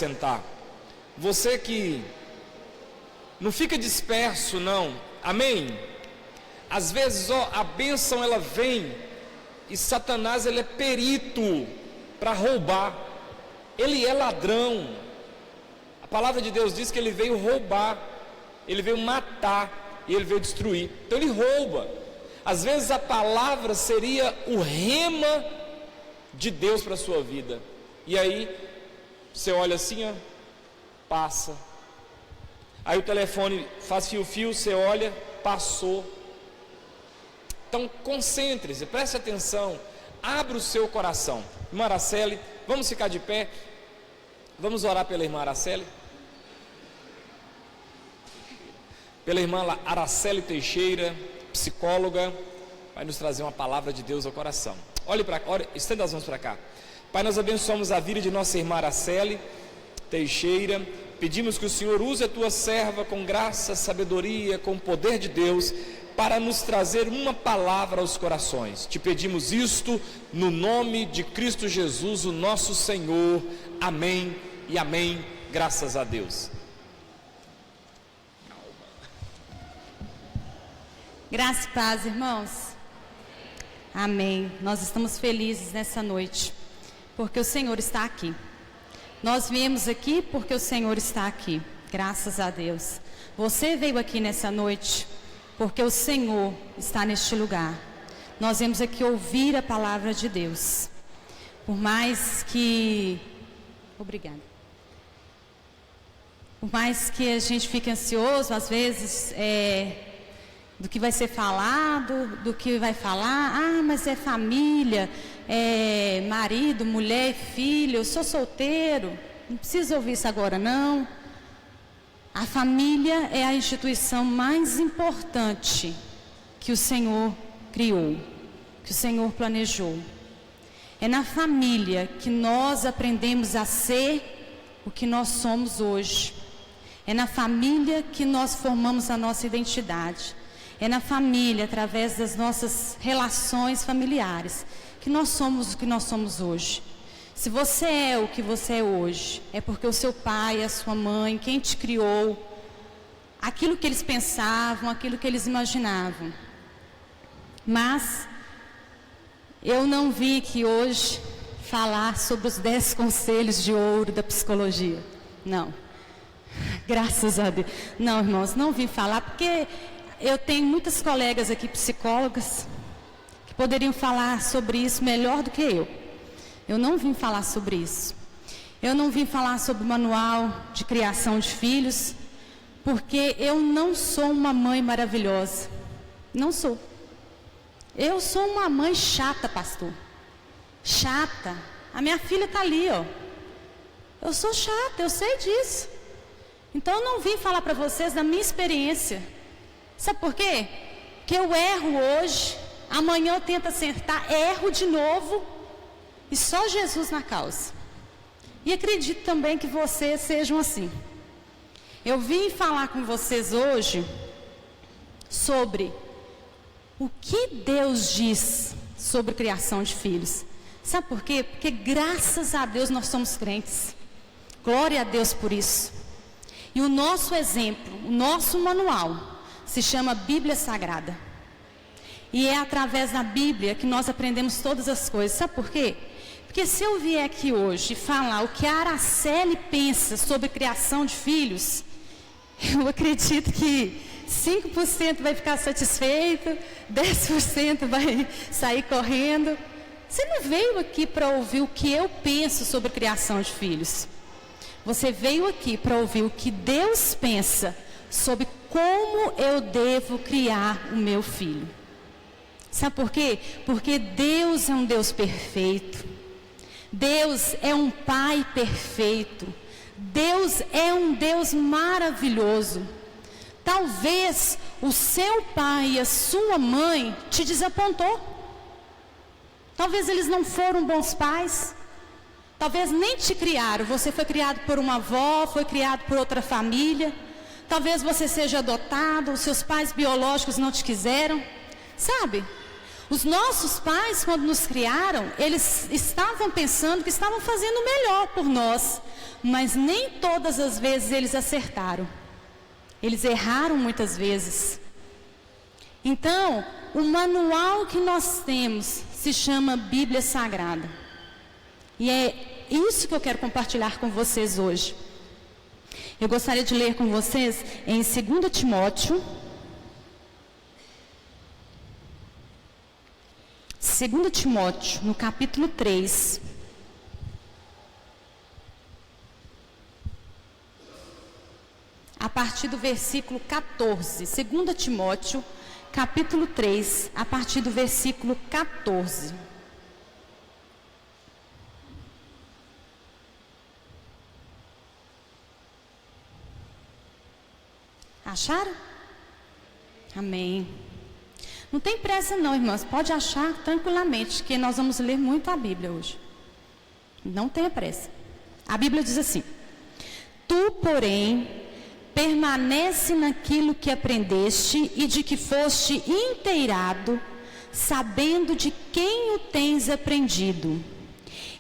sentar. Você que não fica disperso, não. Amém? Às vezes, a bênção ela vem e Satanás ele é perito para roubar. Ele é ladrão. A palavra de Deus diz que ele veio roubar, ele veio matar e ele veio destruir. Então ele rouba. Às vezes a palavra seria o rema de Deus para a sua vida. E aí você olha assim, ó, passa. Aí o telefone faz fio-fio, você olha, passou. Então concentre-se, preste atenção, abra o seu coração. Irmã Araceli, vamos ficar de pé. Vamos orar pela irmã Araceli. Pela irmã Araceli Teixeira, psicóloga, vai nos trazer uma palavra de Deus ao coração. Olhe para cá, estenda as mãos para cá. Pai, nós abençoamos a vida de nossa irmã Araceli Teixeira. Pedimos que o Senhor use a tua serva com graça, sabedoria, com o poder de Deus, para nos trazer uma palavra aos corações. Te pedimos isto no nome de Cristo Jesus, o nosso Senhor. Amém e amém. Graças a Deus. Graça e paz, irmãos. Amém. Nós estamos felizes nessa noite, porque o Senhor está aqui. Nós viemos aqui porque o Senhor está aqui. Graças a Deus. Você veio aqui nessa noite porque o Senhor está neste lugar. Nós viemos aqui ouvir a palavra de Deus. Por mais que... Obrigada. Por mais que a gente fique ansioso, às vezes, do que vai ser falado, do que vai falar. Ah, mas é família, é marido, mulher, filho, eu sou solteiro. Não preciso ouvir isso agora, não. A família é a instituição mais importante que o Senhor criou, que o Senhor planejou. É na família que nós aprendemos a ser o que nós somos hoje. É na família que nós formamos a nossa identidade. É na família, através das nossas relações familiares, que nós somos o que nós somos hoje. Se você é o que você é hoje, é porque o seu pai, a sua mãe, quem te criou, aquilo que eles pensavam, aquilo que eles imaginavam. Mas eu não vim aqui hoje falar sobre os 10 conselhos de ouro da psicologia. Não. Graças a Deus. Não, irmãos, não vim falar porque eu tenho muitas colegas aqui psicólogas que poderiam falar sobre isso melhor do que eu. Eu não vim falar sobre isso. Eu não vim falar sobre o manual de criação de filhos, porque eu não sou uma mãe maravilhosa. Não sou. Eu sou uma mãe chata, pastor. Chata. A minha filha está ali, ó. Eu sou chata, eu sei disso. Então eu não vim falar para vocês da minha experiência. Sabe por quê? Porque eu erro hoje, amanhã eu tento acertar, erro de novo, e só Jesus na causa. E acredito também que vocês sejam assim. Eu vim falar com vocês hoje sobre o que Deus diz sobre criação de filhos. Sabe por quê? Porque graças a Deus nós somos crentes. Glória a Deus por isso. E o nosso exemplo, o nosso manual, se chama Bíblia Sagrada. E é através da Bíblia que nós aprendemos todas as coisas. Sabe por quê? Porque se eu vier aqui hoje falar o que a Araceli pensa sobre criação de filhos, eu acredito que 5% vai ficar satisfeito, 10% vai sair correndo. Você não veio aqui para ouvir o que eu penso sobre criação de filhos. Você veio aqui para ouvir o que Deus pensa sobre como eu devo criar o meu filho. Sabe por quê? Porque Deus é um Deus perfeito. Deus é um Pai perfeito. Deus é um Deus maravilhoso. Talvez o seu pai e a sua mãe te desapontou. Talvez eles não foram bons pais. Talvez nem te criaram. Você foi criado por uma avó, foi criado por outra família. Talvez você seja adotado, os seus pais biológicos não te quiseram. Sabe? Os nossos pais, quando nos criaram, eles estavam pensando que estavam fazendo o melhor por nós, mas nem todas as vezes eles acertaram. Eles erraram muitas vezes. Então, o manual que nós temos se chama Bíblia Sagrada. E é isso que eu quero compartilhar com vocês hoje. Eu gostaria de ler com vocês em 2 Timóteo, 2 Timóteo, no capítulo 3. A partir do versículo 14. 2 Timóteo, capítulo 3, a partir do versículo 14. Acharam? Amém. Não tem pressa não, irmãs. Pode achar tranquilamente, que nós vamos ler muito a Bíblia hoje. Não tenha pressa. A Bíblia diz assim: Tu, porém, permanece naquilo que aprendeste e de que foste inteirado, sabendo de quem o tens aprendido,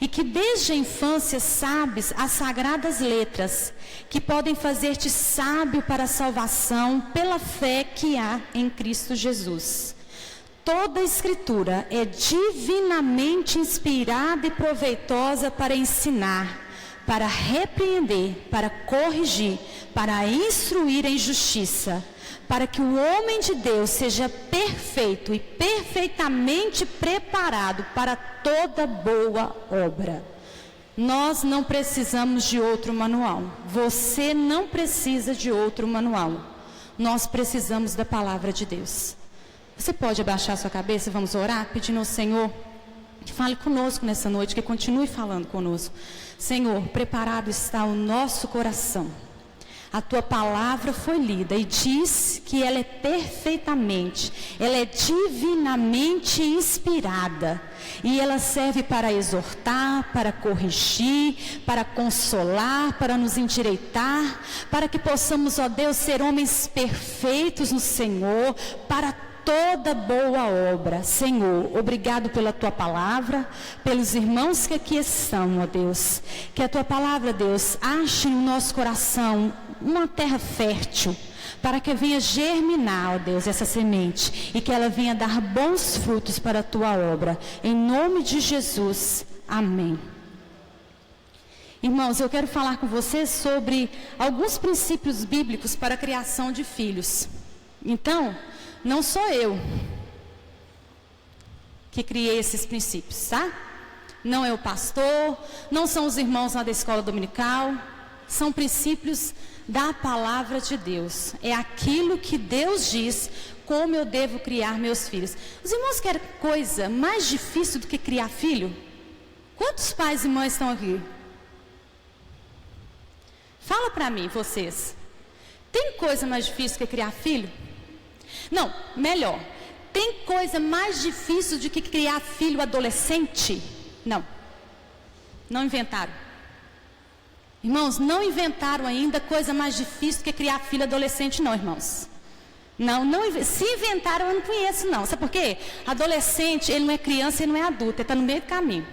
e que desde a infância sabes as sagradas letras, que podem fazer-te sábio para a salvação pela fé que há em Cristo Jesus. Toda a Escritura é divinamente inspirada e proveitosa para ensinar, para repreender, para corrigir, para instruir em justiça, para que o homem de Deus seja perfeito e perfeitamente preparado para toda boa obra. Nós não precisamos de outro manual. Você não precisa de outro manual. Nós precisamos da palavra de Deus. Você pode abaixar sua cabeça e vamos orar, pedindo ao Senhor que fale conosco nessa noite, que continue falando conosco. Senhor, preparado está o nosso coração. A tua palavra foi lida e diz que ela é perfeitamente, ela é divinamente inspirada. E ela serve para exortar, para corrigir, para consolar, para nos endireitar, para que possamos, ó Deus, ser homens perfeitos no Senhor, para toda boa obra. Senhor, obrigado pela tua palavra, pelos irmãos que aqui estão, ó Deus. Que a tua palavra, Deus, ache no nosso coração uma terra fértil, para que venha germinar, ó Deus, essa semente, e que ela venha dar bons frutos para a tua obra. Em nome de Jesus, amém. Irmãos, eu quero falar com vocês sobre alguns princípios bíblicos para a criação de filhos. Então, não sou eu que criei esses princípios, tá? Não é o pastor, não são os irmãos lá da escola dominical, são princípios da palavra de Deus. É aquilo que Deus diz, como eu devo criar meus filhos. Os irmãos querem coisa mais difícil do que criar filho? Quantos pais e mães estão aqui? Fala para mim, vocês. Tem coisa mais difícil que criar filho? Não, melhor. Tem coisa mais difícil do que criar filho adolescente? Não. Não inventaram. Irmãos, não inventaram ainda coisa mais difícil do que criar filho adolescente, não, irmãos. Não, se inventaram, eu não conheço, não. Sabe por quê? Adolescente, ele não é criança, ele não é adulto, ele está no meio do caminho.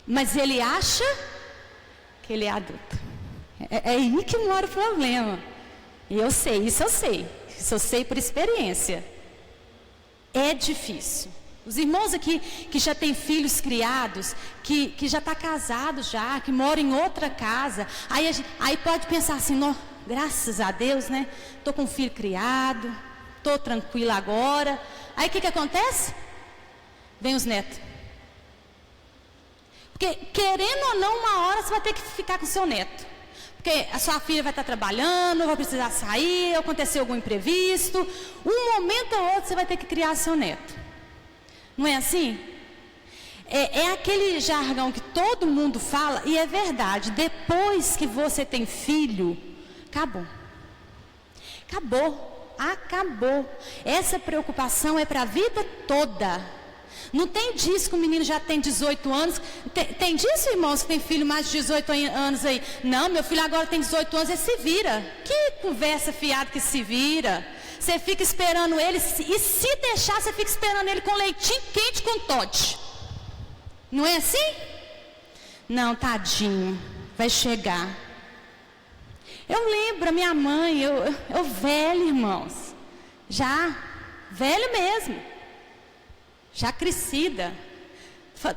Mas ele acha que ele é adulto. É aí que mora o problema. E eu sei, isso eu sei. Isso eu sei por experiência. É difícil. Os irmãos aqui que já têm filhos criados, que já está casado já, que mora em outra casa, aí pode pensar assim, não, graças a Deus, né? Estou com um filho criado, estou tranquila agora. Aí o que acontece? Vem os netos. Porque querendo ou não, uma hora você vai ter que ficar com o seu neto. Porque a sua filha vai estar trabalhando, vai precisar sair, aconteceu algum imprevisto. Um momento ou outro você vai ter que criar seu neto. Não é assim? É aquele jargão que todo mundo fala, e é verdade. Depois que você tem filho, acabou. Acabou. Essa preocupação é para a vida toda. Não tem disso que o menino já tem 18 anos. Tem disso, irmãos, que tem filho mais de 18 anos aí? Não, meu filho agora tem 18 anos, ele se vira. Que conversa fiada que se vira. você fica esperando ele, e se deixar, você fica esperando ele com leitinho quente com Toddy. Não é assim? Não, tadinho, vai chegar. Eu lembro a minha mãe, eu velha, irmãos, já, velha mesmo, já crescida,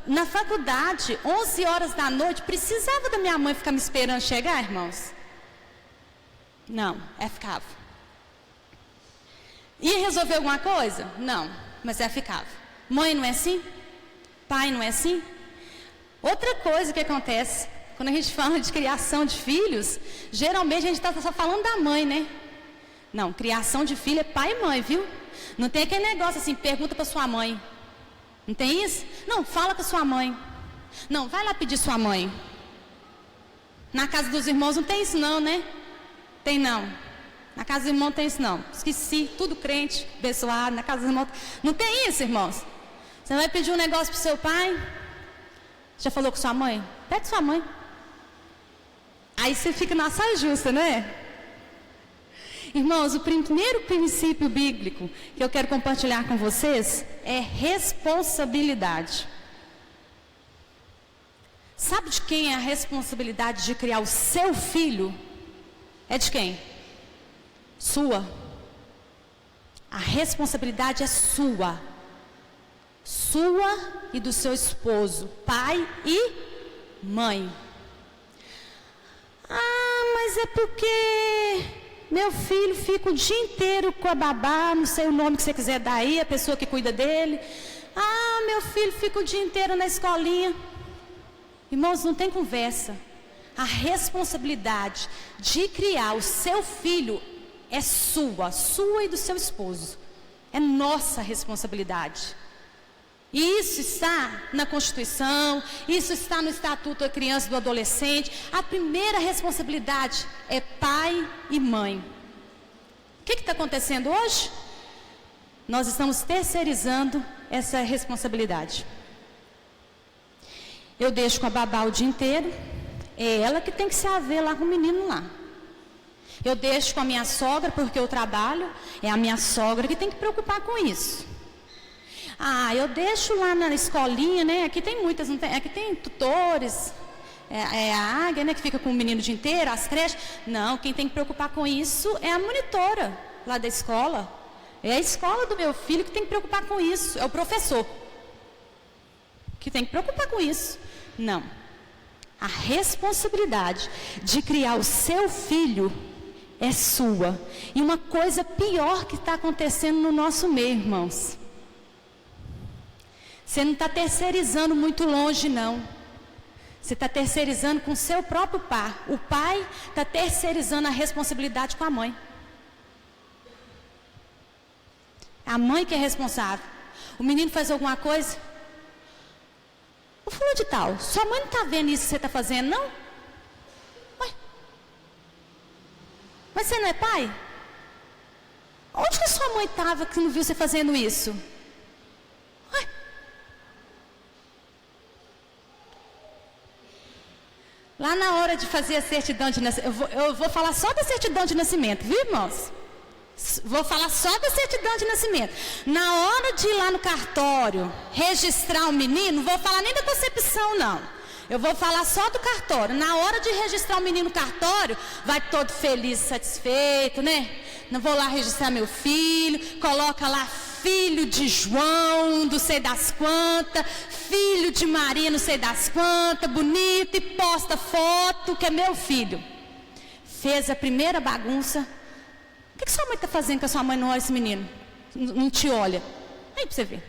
na faculdade, 11 horas da noite, precisava da minha mãe ficar me esperando chegar, irmãos? Não, ficava. Ia resolver alguma coisa? Não, mas ficava. Mãe não é assim? Pai não é assim? Outra coisa que acontece, quando a gente fala de criação de filhos, geralmente a gente está só falando da mãe, né? Não, criação de filho é pai e mãe, viu? Não tem aquele negócio assim, pergunta para sua mãe. Não tem isso? Não, fala com a sua mãe. Não, vai lá pedir sua mãe. Na casa dos irmãos não tem isso não, né? Tem não. Na casa dos irmãos não tem isso não. Esqueci, tudo crente, abençoado, na casa dos irmãos. Não tem isso, irmãos. Você vai pedir um negócio para o seu pai? Já falou com sua mãe? Pede sua mãe. Aí você fica na saia justa, né? Irmãos, o primeiro princípio bíblico que eu quero compartilhar com vocês é responsabilidade. Sabe de quem é a responsabilidade de criar o seu filho? É de quem? Sua. A responsabilidade é sua. Sua e do seu esposo, pai e mãe. Mas é porque meu filho fica o dia inteiro com a babá, não sei o nome que você quiser dar aí, a pessoa que cuida dele. Meu filho fica o dia inteiro na escolinha. Irmãos, não tem conversa. A responsabilidade de criar o seu filho é sua e do seu esposo. É nossa responsabilidade. E isso está na Constituição, isso está no Estatuto da Criança e do Adolescente. A primeira responsabilidade é pai e mãe. O que está acontecendo hoje? Nós estamos terceirizando essa responsabilidade. Eu deixo com a babá o dia inteiro, é ela que tem que se haver lá com o menino lá. Eu deixo com a minha sogra, porque eu trabalho, é a minha sogra que tem que preocupar com isso. Eu deixo lá na escolinha, né? Aqui tem muitas, não tem? Aqui tem tutores, a Águia, né? Que fica com o menino o dia inteiro, as creches. Não, quem tem que preocupar com isso é a monitora lá da escola. É a escola do meu filho que tem que preocupar com isso. É o professor que tem que preocupar com isso. Não. A responsabilidade de criar o seu filho é sua. E uma coisa pior que está acontecendo no nosso meio, irmãos. Você não está terceirizando muito longe, não. Você está terceirizando com o seu próprio pai. O pai está terceirizando a responsabilidade com a mãe. A mãe que é responsável. O menino faz alguma coisa. Ô, fulano de tal, sua mãe não está vendo isso que você está fazendo, não? Ué? Mas você não é pai? Onde que a sua mãe estava que não viu você fazendo isso? Ué? Lá na hora de fazer a certidão de nascimento, eu vou falar só da certidão de nascimento, viu, irmãos? Vou falar só da certidão de nascimento. Na hora de ir lá no cartório registrar o menino, não vou falar nem da concepção, não. Eu vou falar só do cartório. Na hora de registrar o menino no cartório, vai todo feliz, satisfeito, né? Não vou lá registrar meu filho, coloca lá filho de João, não sei das quantas, filho de Maria, não sei das quantas, bonito, e posta foto, que é meu filho. Fez a primeira bagunça. O que sua mãe está fazendo que a sua mãe não olha esse menino? Não te olha. Aí para você ver.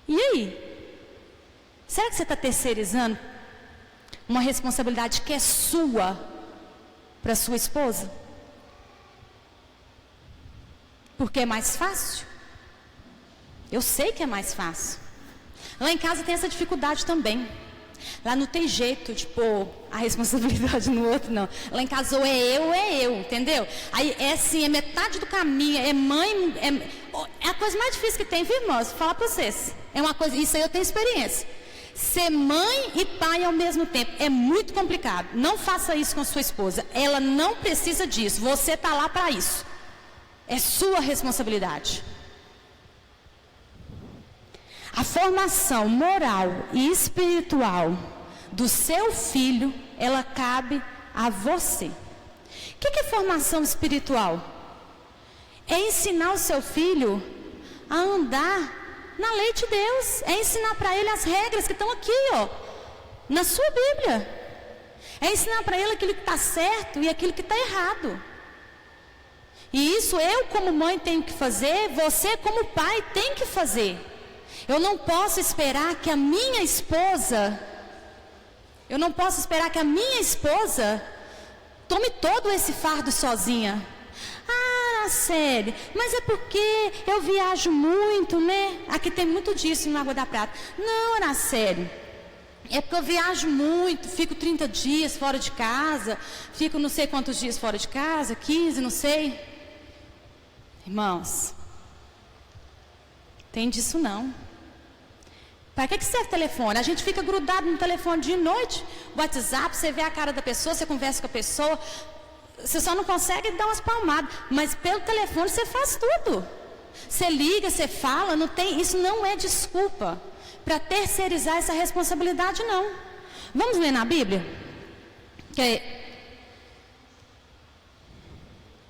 E aí? Será que você está terceirizando uma responsabilidade que é sua para sua esposa? Porque é mais fácil? Eu sei que é mais fácil. Lá em casa tem essa dificuldade também. Lá não tem jeito de pôr a responsabilidade no outro, não. Lá em casa ou é eu, entendeu? Aí é assim, é metade do caminho, é mãe, é a coisa mais difícil que tem, viu, irmãos? Vou falar para vocês. É uma coisa, isso aí eu tenho experiência. Ser mãe e pai ao mesmo tempo é muito complicado. Não faça isso com sua esposa. Ela não precisa disso. Você está lá para isso. É sua responsabilidade. A formação moral e espiritual do seu filho, ela cabe a você. O que é formação espiritual? É ensinar o seu filho a andar na lei de Deus. É ensinar para ele as regras que estão aqui, ó, na sua Bíblia. É ensinar para ele aquilo que está certo e aquilo que está errado. E isso eu como mãe tenho que fazer, você como pai tem que fazer. Eu não posso esperar que a minha esposa tome todo esse fardo sozinha. Ah, sério, mas é porque eu viajo muito, né? Aqui tem muito disso no Água da Prata. Não, era sério. É porque eu viajo muito, fico 30 dias fora de casa, fico não sei quantos dias fora de casa, 15, não sei. Irmãos, tem disso não. Para que serve o telefone? A gente fica grudado no telefone de noite, WhatsApp, você vê a cara da pessoa, você conversa com a pessoa, você só não consegue dar umas palmadas, mas pelo telefone você faz tudo. Você liga, você fala, não tem, isso não é desculpa para terceirizar essa responsabilidade, não. Vamos ler na Bíblia?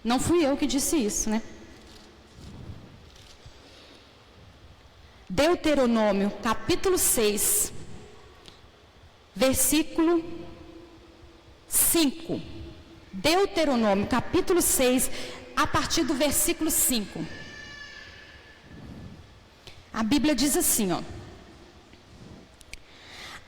Não fui eu que disse isso, né? Deuteronômio, capítulo 6, versículo 5. Deuteronômio, capítulo 6, a partir do versículo 5. A Bíblia diz assim, ó.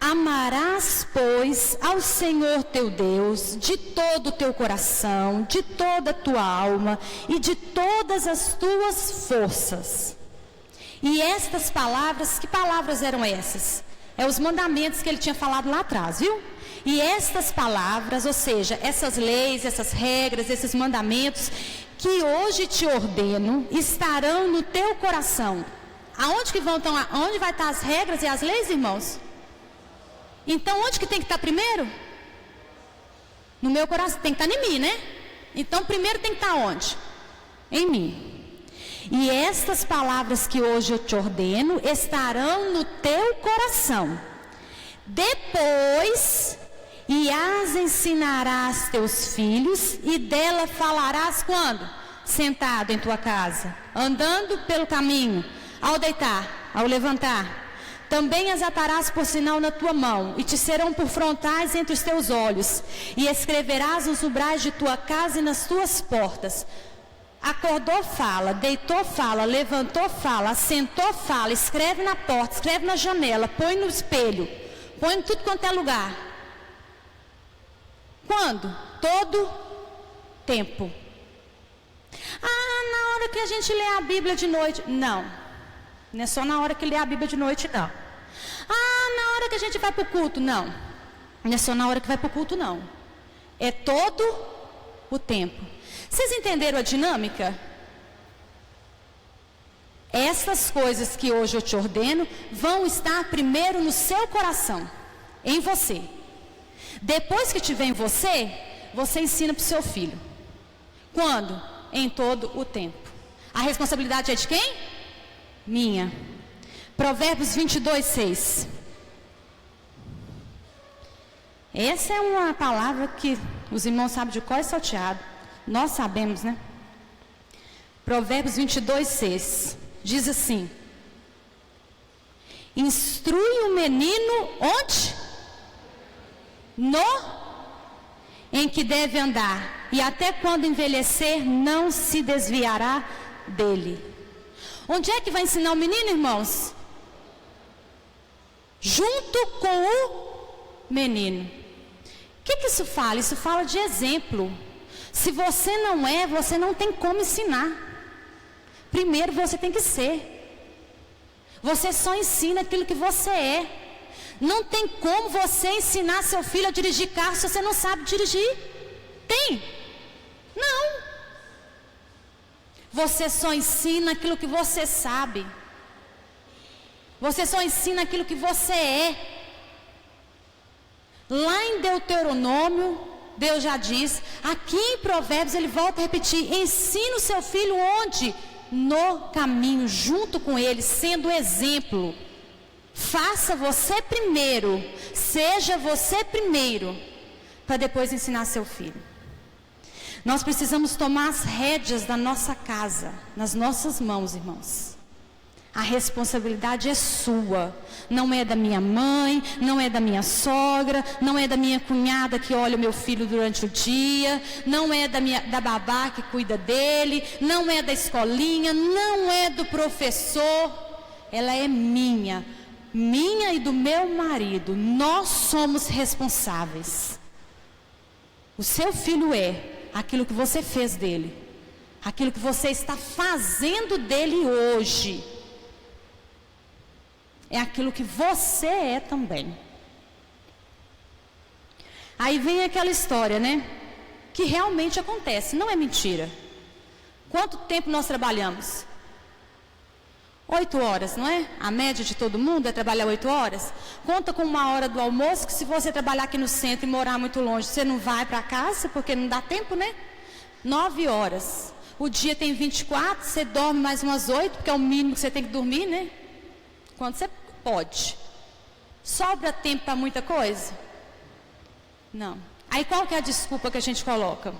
Amarás, pois, ao Senhor teu Deus de todo o teu coração, de toda a tua alma e de todas as tuas forças. E estas palavras, que palavras eram essas? É os mandamentos que ele tinha falado lá atrás, viu? E estas palavras, ou seja, essas leis, essas regras, esses mandamentos, que hoje te ordeno, estarão no teu coração. Aonde que vão estar? Onde vai estar as regras e as leis, irmãos? Então, onde que tem que estar primeiro? No meu coração, tem que estar em mim, né? Então, primeiro tem que estar onde? Em mim. E estas palavras que hoje eu te ordeno estarão no teu coração. Depois, e as ensinarás teus filhos, e dela falarás quando? Sentado em tua casa, andando pelo caminho, ao deitar, ao levantar. Também as atarás por sinal na tua mão, e te serão por frontais entre os teus olhos, e escreverás nos umbrais de tua casa e nas tuas portas. Acordou, fala, deitou, fala, levantou, fala, assentou, fala, escreve na porta, escreve na janela, põe no espelho, põe em tudo quanto é lugar. Quando? Todo tempo. Ah, na hora que a gente lê a Bíblia de noite. Não, não é só na hora que lê a Bíblia de noite, não. Ah, na hora que a gente vai para o culto. Não, não é só na hora que vai para o culto, não. É todo o tempo. Vocês entenderam a dinâmica? Essas coisas que hoje eu te ordeno vão estar primeiro no seu coração, em você. Depois que estiver em você, você ensina para o seu filho. Quando? Em todo o tempo. A responsabilidade é de quem? Minha. Provérbios 22, 6. Essa é uma palavra que os irmãos sabem de cor e salteado. Nós sabemos, né? Provérbios 22, 6. Diz assim: instrui o menino onde? Em que deve andar, e até quando envelhecer não se desviará dele. Onde é que vai ensinar o menino, irmãos? Junto com o menino. O que isso fala? Isso fala de exemplo. Se você não é, você não tem como ensinar. Primeiro você tem que ser. Você só ensina aquilo que você é. Não tem como você ensinar seu filho a dirigir carro se você não sabe dirigir. Tem? Não. Você só ensina aquilo que você sabe. Você só ensina aquilo que você é. Lá em Deuteronômio, Deus já diz, aqui em Provérbios ele volta a repetir, ensina o seu filho onde? No caminho, junto com ele, sendo exemplo. Faça você primeiro, seja você primeiro, para depois ensinar seu filho. Nós precisamos tomar as rédeas da nossa casa, nas nossas mãos, irmãos. A responsabilidade é sua, não é da minha mãe, não é da minha sogra, não é da minha cunhada que olha o meu filho durante o dia, não é da babá que cuida dele, não é da escolinha, não é do professor, ela é minha e do meu marido. Nós somos responsáveis. O seu filho é aquilo que você fez dele, aquilo que você está fazendo dele hoje. É aquilo que você é também. Aí vem aquela história, né? Que realmente acontece, não é mentira. Quanto tempo nós trabalhamos? 8 horas, não é? A média de todo mundo é trabalhar 8 horas. Conta com 1 hora do almoço, que se você trabalhar aqui no centro e morar muito longe, você não vai para casa, porque não dá tempo, né? 9 horas. O dia tem 24, você dorme mais umas 8, porque é o mínimo que você tem que dormir, né? Quando você pode. Sobra tempo para muita coisa? Não. Aí qual que é a desculpa que a gente coloca?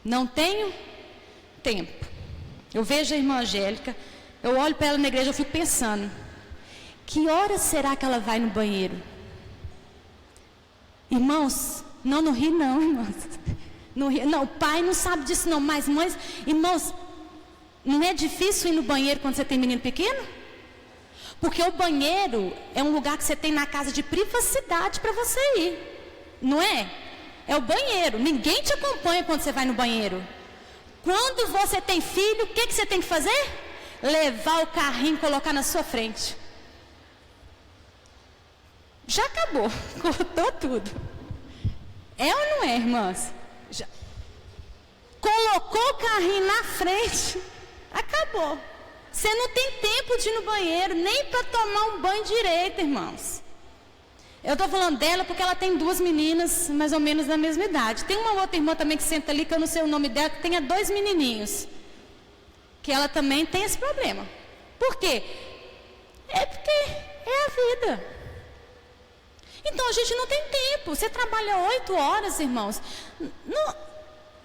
Não tenho tempo. Eu vejo a irmã Angélica, eu olho para ela na igreja, eu fico pensando, que hora será que ela vai no banheiro? Irmãos, não ri não, irmãos. Não ri, não, o pai não sabe disso não, mas mães, irmãos, não é difícil ir no banheiro quando você tem menino pequeno? Porque o banheiro é um lugar que você tem na casa de privacidade para você ir, não é? É o banheiro, ninguém te acompanha quando você vai no banheiro. Quando você tem filho, o que você tem que fazer? Levar o carrinho e colocar na sua frente. Já acabou, cortou tudo. É ou não é, irmãs? Já. Colocou o carrinho na frente, acabou. Você não tem tempo de ir no banheiro, nem para tomar um banho direito, irmãos. Eu estou falando dela porque ela tem 2 meninas, mais ou menos da mesma idade. Tem uma outra irmã também que senta ali, que eu não sei o nome dela, que tenha 2 menininhos. Que ela também tem esse problema. Por quê? É porque é a vida. Então a gente não tem tempo. Você trabalha 8 horas, irmãos. Não,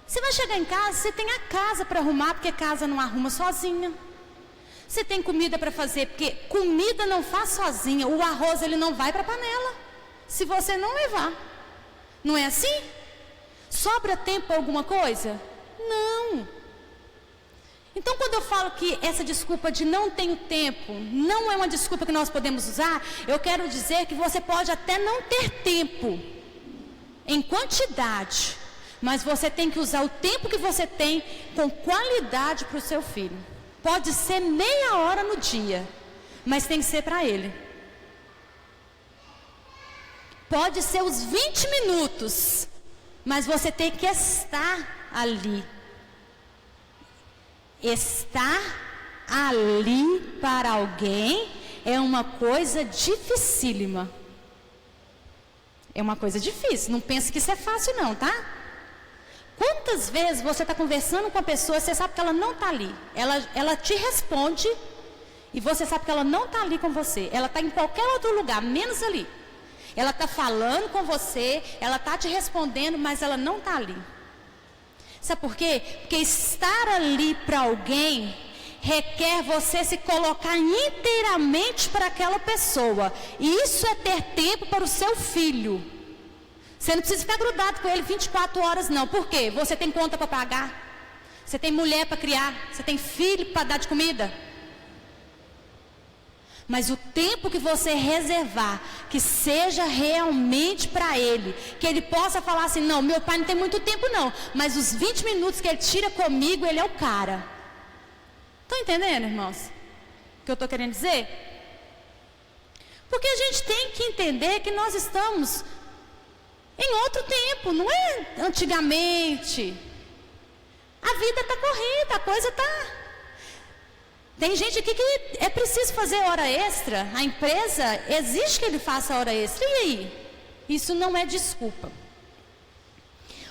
você vai chegar em casa, você tem a casa para arrumar, porque casa não arruma sozinha. Você tem comida para fazer, porque comida não faz sozinha. O arroz ele não vai para a panela, se você não levar. Não é assim? Sobra tempo para alguma coisa? Não. Então quando eu falo que essa desculpa de não tenho tempo, não é uma desculpa que nós podemos usar, eu quero dizer que você pode até não ter tempo, em quantidade, mas você tem que usar o tempo que você tem com qualidade para o seu filho. Pode ser meia hora no dia, mas tem que ser para ele. Pode ser os 20 minutos, mas você tem que estar ali. Estar ali para alguém é uma coisa dificílima. É uma coisa difícil, não pense que isso é fácil não, tá? Quantas vezes você está conversando com a pessoa, você sabe que ela não está ali. Ela te responde e você sabe que ela não está ali com você. Ela está em qualquer outro lugar, menos ali. Ela está falando com você, ela está te respondendo, mas ela não está ali. Sabe por quê? Porque estar ali para alguém requer você se colocar inteiramente para aquela pessoa. E isso é ter tempo para o seu filho. Você não precisa ficar grudado com ele 24 horas não. Por quê? Você tem conta para pagar. Você tem mulher para criar. Você tem filho para dar de comida. Mas o tempo que você reservar, que seja realmente para ele, que ele possa falar assim, não, meu pai não tem muito tempo não, mas os 20 minutos que ele tira comigo, ele é o cara. Estão entendendo, irmãos? O que eu estou querendo dizer? Porque a gente tem que entender que nós estamos em outro tempo, não é antigamente. A vida está corrida, a coisa está... Tem gente aqui que é preciso fazer hora extra. A empresa exige que ele faça hora extra. E aí? Isso não é desculpa.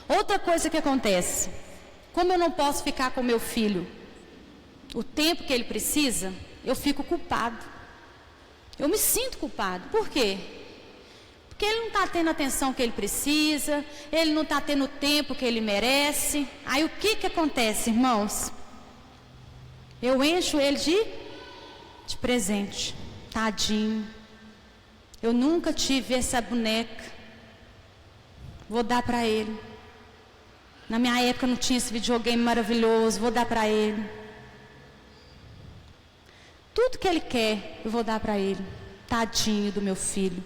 Outra coisa que acontece, como eu não posso ficar com meu filho o tempo que ele precisa, eu fico culpado. Eu me sinto culpado. Por quê? Porque ele não está tendo a atenção que ele precisa, ele não está tendo o tempo que ele merece. Aí o que acontece, irmãos? Eu encho ele de presente. Tadinho. Eu nunca tive essa boneca. Vou dar para ele. Na minha época não tinha esse videogame maravilhoso. Vou dar para ele. Tudo que ele quer, eu vou dar para ele. Tadinho do meu filho.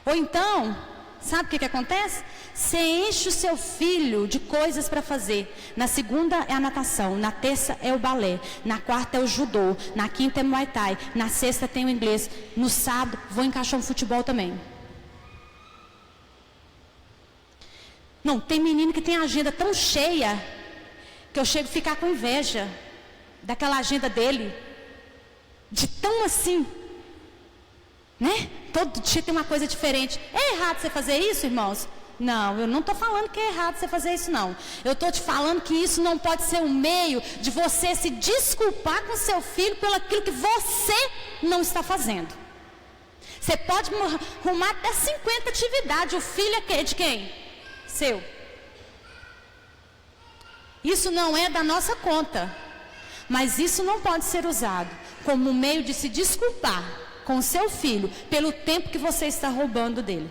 Ou então, sabe o que acontece? Você enche o seu filho de coisas para fazer. Na segunda é a natação, na terça é o balé, na quarta é o judô, na quinta é o muay thai, na sexta tem o inglês, no sábado vou encaixar um futebol também. Não, tem menino que tem a agenda tão cheia que eu chego a ficar com inveja daquela agenda dele, de tão assim, né? Todo dia tem uma coisa diferente. É errado você fazer isso, irmãos? Não, eu não estou falando que é errado você fazer isso, não. Eu estou te falando que isso não pode ser um meio de você se desculpar com seu filho pelo aquilo que você não está fazendo. Você pode arrumar até 50 atividades. O filho é de quem? Seu. Isso não é da nossa conta. Mas isso não pode ser usado como um meio de se desculpar com o seu filho pelo tempo que você está roubando dele.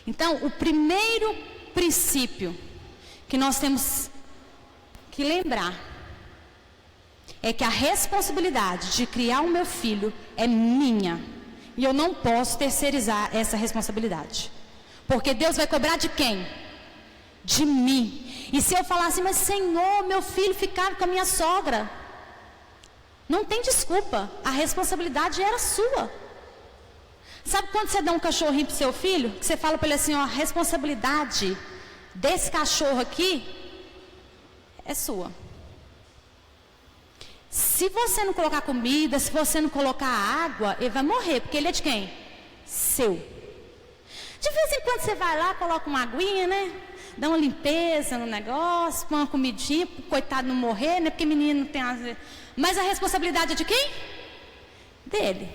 Então, o primeiro princípio que nós temos que lembrar é que a responsabilidade de criar o meu filho é minha. E eu não posso terceirizar essa responsabilidade. Porque Deus vai cobrar de quem? De mim. E se eu falar assim, mas Senhor, meu filho ficava com a minha sogra. Não tem desculpa. A responsabilidade era sua. Sabe quando você dá um cachorrinho pro seu filho? Que você fala para ele assim, ó, a responsabilidade desse cachorro aqui é sua. Se você não colocar comida, se você não colocar água, ele vai morrer, porque ele é de quem? Seu. De vez em quando você vai lá, coloca uma aguinha, né? Dá uma limpeza no negócio, põe uma comidinha, pro coitado não morrer, né? Porque menino não tem... Mas a responsabilidade é de quem? Dele.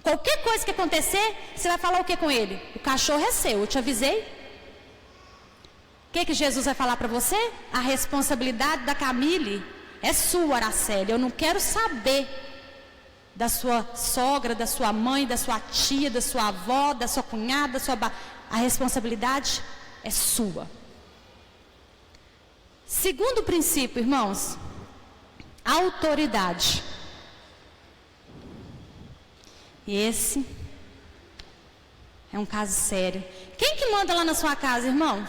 Qualquer coisa que acontecer, você vai falar o que com ele? O cachorro é seu, eu te avisei. O que Jesus vai falar para você? A responsabilidade da Camille é sua, Araceli. Eu não quero saber da sua sogra, da sua mãe, da sua tia, da sua avó, da sua cunhada, da sua... A responsabilidade é sua. Segundo princípio, irmãos, autoridade. E esse é um caso sério. Quem que manda lá na sua casa, irmão?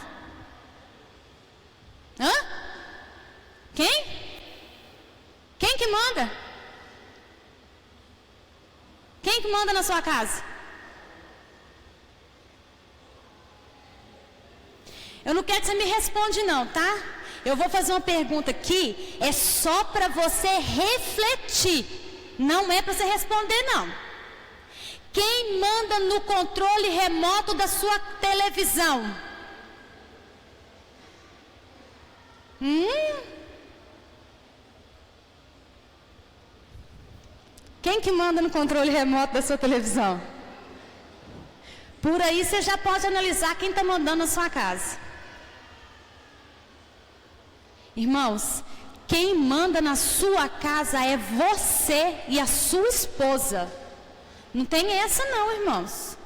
Hã? Quem? Quem que manda? Quem que manda na sua casa? Eu não quero que você me responda não, tá? Eu vou fazer uma pergunta aqui, é só para você refletir. Não é para você responder não. Quem manda no controle remoto da sua televisão? Quem que manda no controle remoto da sua televisão? Por aí você já pode analisar quem está mandando na sua casa. Irmãos, quem manda na sua casa é você e a sua esposa. Não tem essa não, irmãos.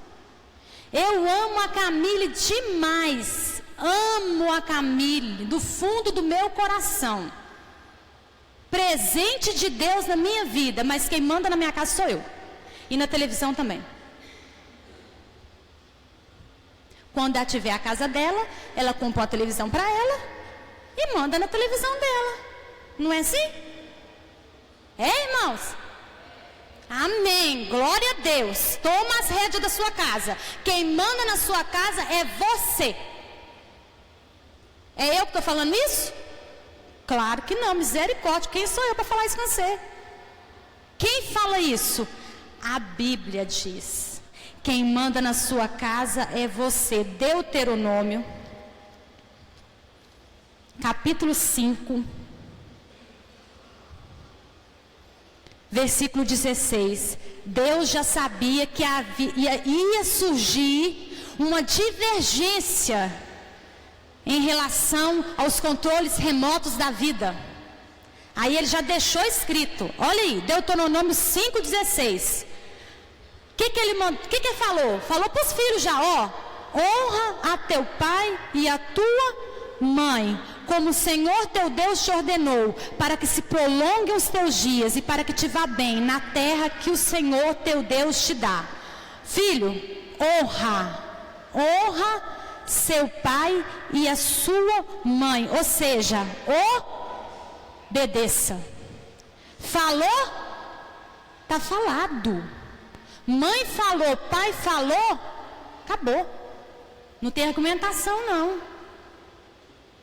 Eu amo a Camille demais. Amo a Camille do fundo do meu coração. Presente de Deus na minha vida, mas quem manda na minha casa sou eu. E na televisão também. Quando ela tiver a casa dela, ela compra uma televisão para ela e manda na televisão dela. Não é assim? É, irmãos? Amém. Glória a Deus. Toma as rédeas da sua casa. Quem manda na sua casa é você. É eu que estou falando isso? Claro que não. Misericórdia. Quem sou eu para falar isso com você? Quem fala isso? A Bíblia diz: quem manda na sua casa é você. Deuteronômio, capítulo 5, versículo 16. Deus já sabia que ia surgir uma divergência em relação aos controles remotos da vida. Aí ele já deixou escrito, olha aí, Deuteronômio 5,16. O que ele falou? Falou para os filhos já, ó: honra a teu pai e a tua mãe, como o Senhor teu Deus te ordenou, para que se prolonguem os teus dias e para que te vá bem na terra que o Senhor teu Deus te dá. Filho, honra seu pai e a sua mãe, ou seja, obedeça. Falou? Está falado. Mãe falou, pai falou, acabou. Não tem argumentação não.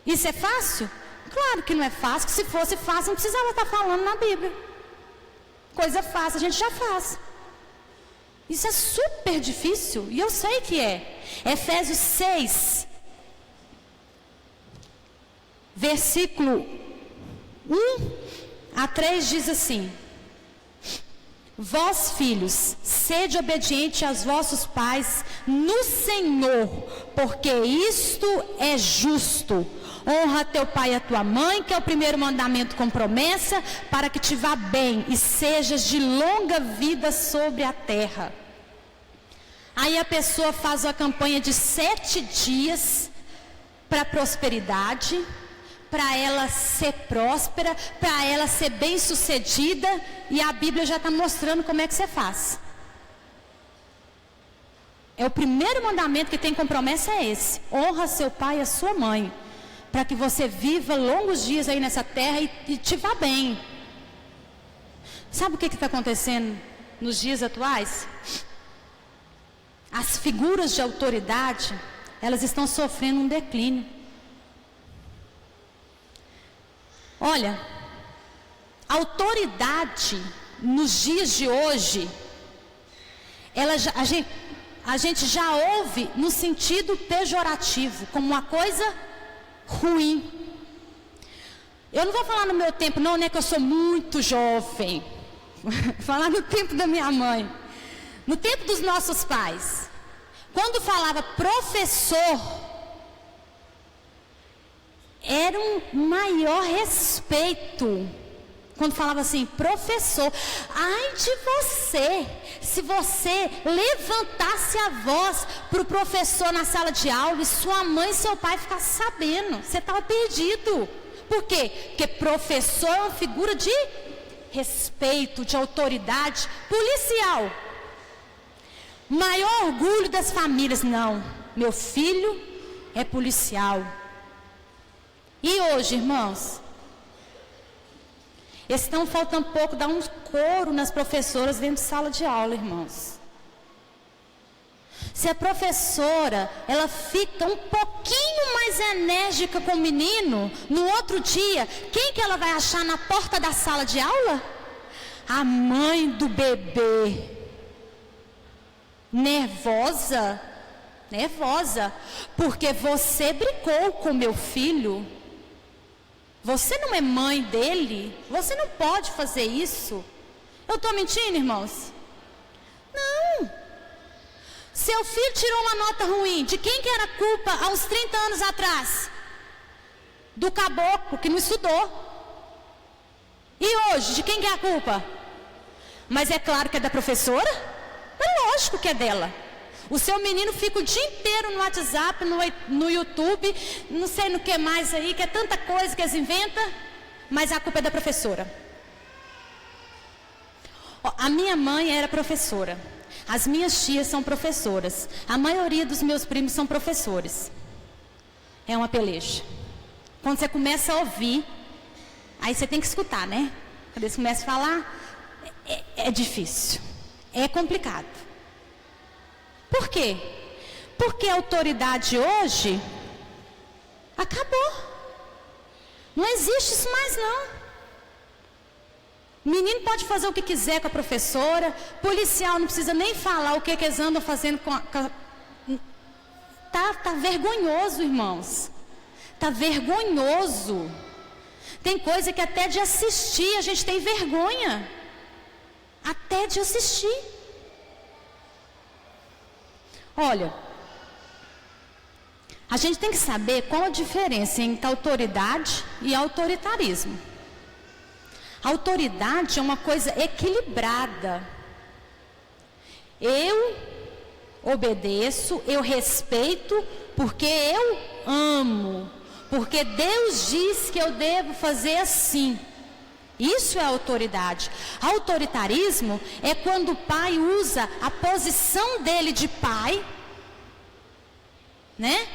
Isso é fácil? Claro que não é fácil, que se fosse fácil não precisava estar falando na Bíblia. Coisa fácil a gente já faz. Isso é super difícil, e eu sei que é. Efésios 6, versículo 1-3 diz assim: vós, filhos, sede obediente aos vossos pais no Senhor, porque isto é justo. Honra teu pai e a tua mãe, que é o primeiro mandamento com promessa, para que te vá bem e sejas de longa vida sobre a terra. Aí a pessoa faz uma campanha de 7 dias para prosperidade, para ela ser próspera, para ela ser bem sucedida, e a Bíblia já está mostrando como é que você faz. É o primeiro mandamento que tem com promessa, é esse: honra seu pai e a sua mãe, para que você viva longos dias aí nessa terra e te vá bem. Sabe o que está acontecendo nos dias atuais? As figuras de autoridade, elas estão sofrendo um declínio. Olha, autoridade nos dias de hoje, a gente já ouve no sentido pejorativo, como uma coisa ruim. Eu não vou falar no meu tempo não, né, que eu sou muito jovem. Vou falar no tempo da minha mãe, no tempo dos nossos pais. Quando falava professor, era um maior respeito. Quando falava assim, professor, ai de você, se você levantasse a voz para o professor na sala de aula e sua mãe e seu pai ficassem sabendo, você estava perdido. Por quê? Porque professor é uma figura de respeito, de autoridade policial. Maior orgulho das famílias: não, meu filho é policial. E hoje, irmãos, estão faltando pouco dar um coro nas professoras dentro de sala de aula, irmãos. Se a professora, ela fica um pouquinho mais enérgica com o menino, no outro dia, quem que ela vai achar na porta da sala de aula? A mãe do bebê. Nervosa, porque você brigou com meu filho. Você não é mãe dele, você não pode fazer isso. Eu estou mentindo, irmãos? Não. Seu filho tirou uma nota ruim, de quem que era a culpa há uns 30 anos atrás? Do caboclo que não estudou. E hoje, de quem que é a culpa? Mas é claro que é da professora? É lógico que é dela. O seu menino fica o dia inteiro no WhatsApp, no YouTube, não sei no que mais aí, que é tanta coisa que eles inventam, mas a culpa é da professora. A minha mãe era professora, as minhas tias são professoras, a maioria dos meus primos são professores. É uma peleja. Quando você começa a ouvir, aí você tem que escutar, né? Quando eles começam a falar, é difícil, é complicado. Por quê? Porque a autoridade hoje acabou. Não existe isso mais não. Menino pode fazer o que quiser com a professora, policial não precisa nem falar o que eles andam fazendo Tá vergonhoso, irmãos. Tá vergonhoso. Tem coisa que até de assistir a gente tem vergonha. Até de assistir. Olha, a gente tem que saber qual a diferença entre autoridade e autoritarismo. Autoridade é uma coisa equilibrada. Eu obedeço, eu respeito, porque eu amo. Porque Deus diz que eu devo fazer assim. Isso é autoridade. Autoritarismo é quando o pai usa a posição dele de pai, né?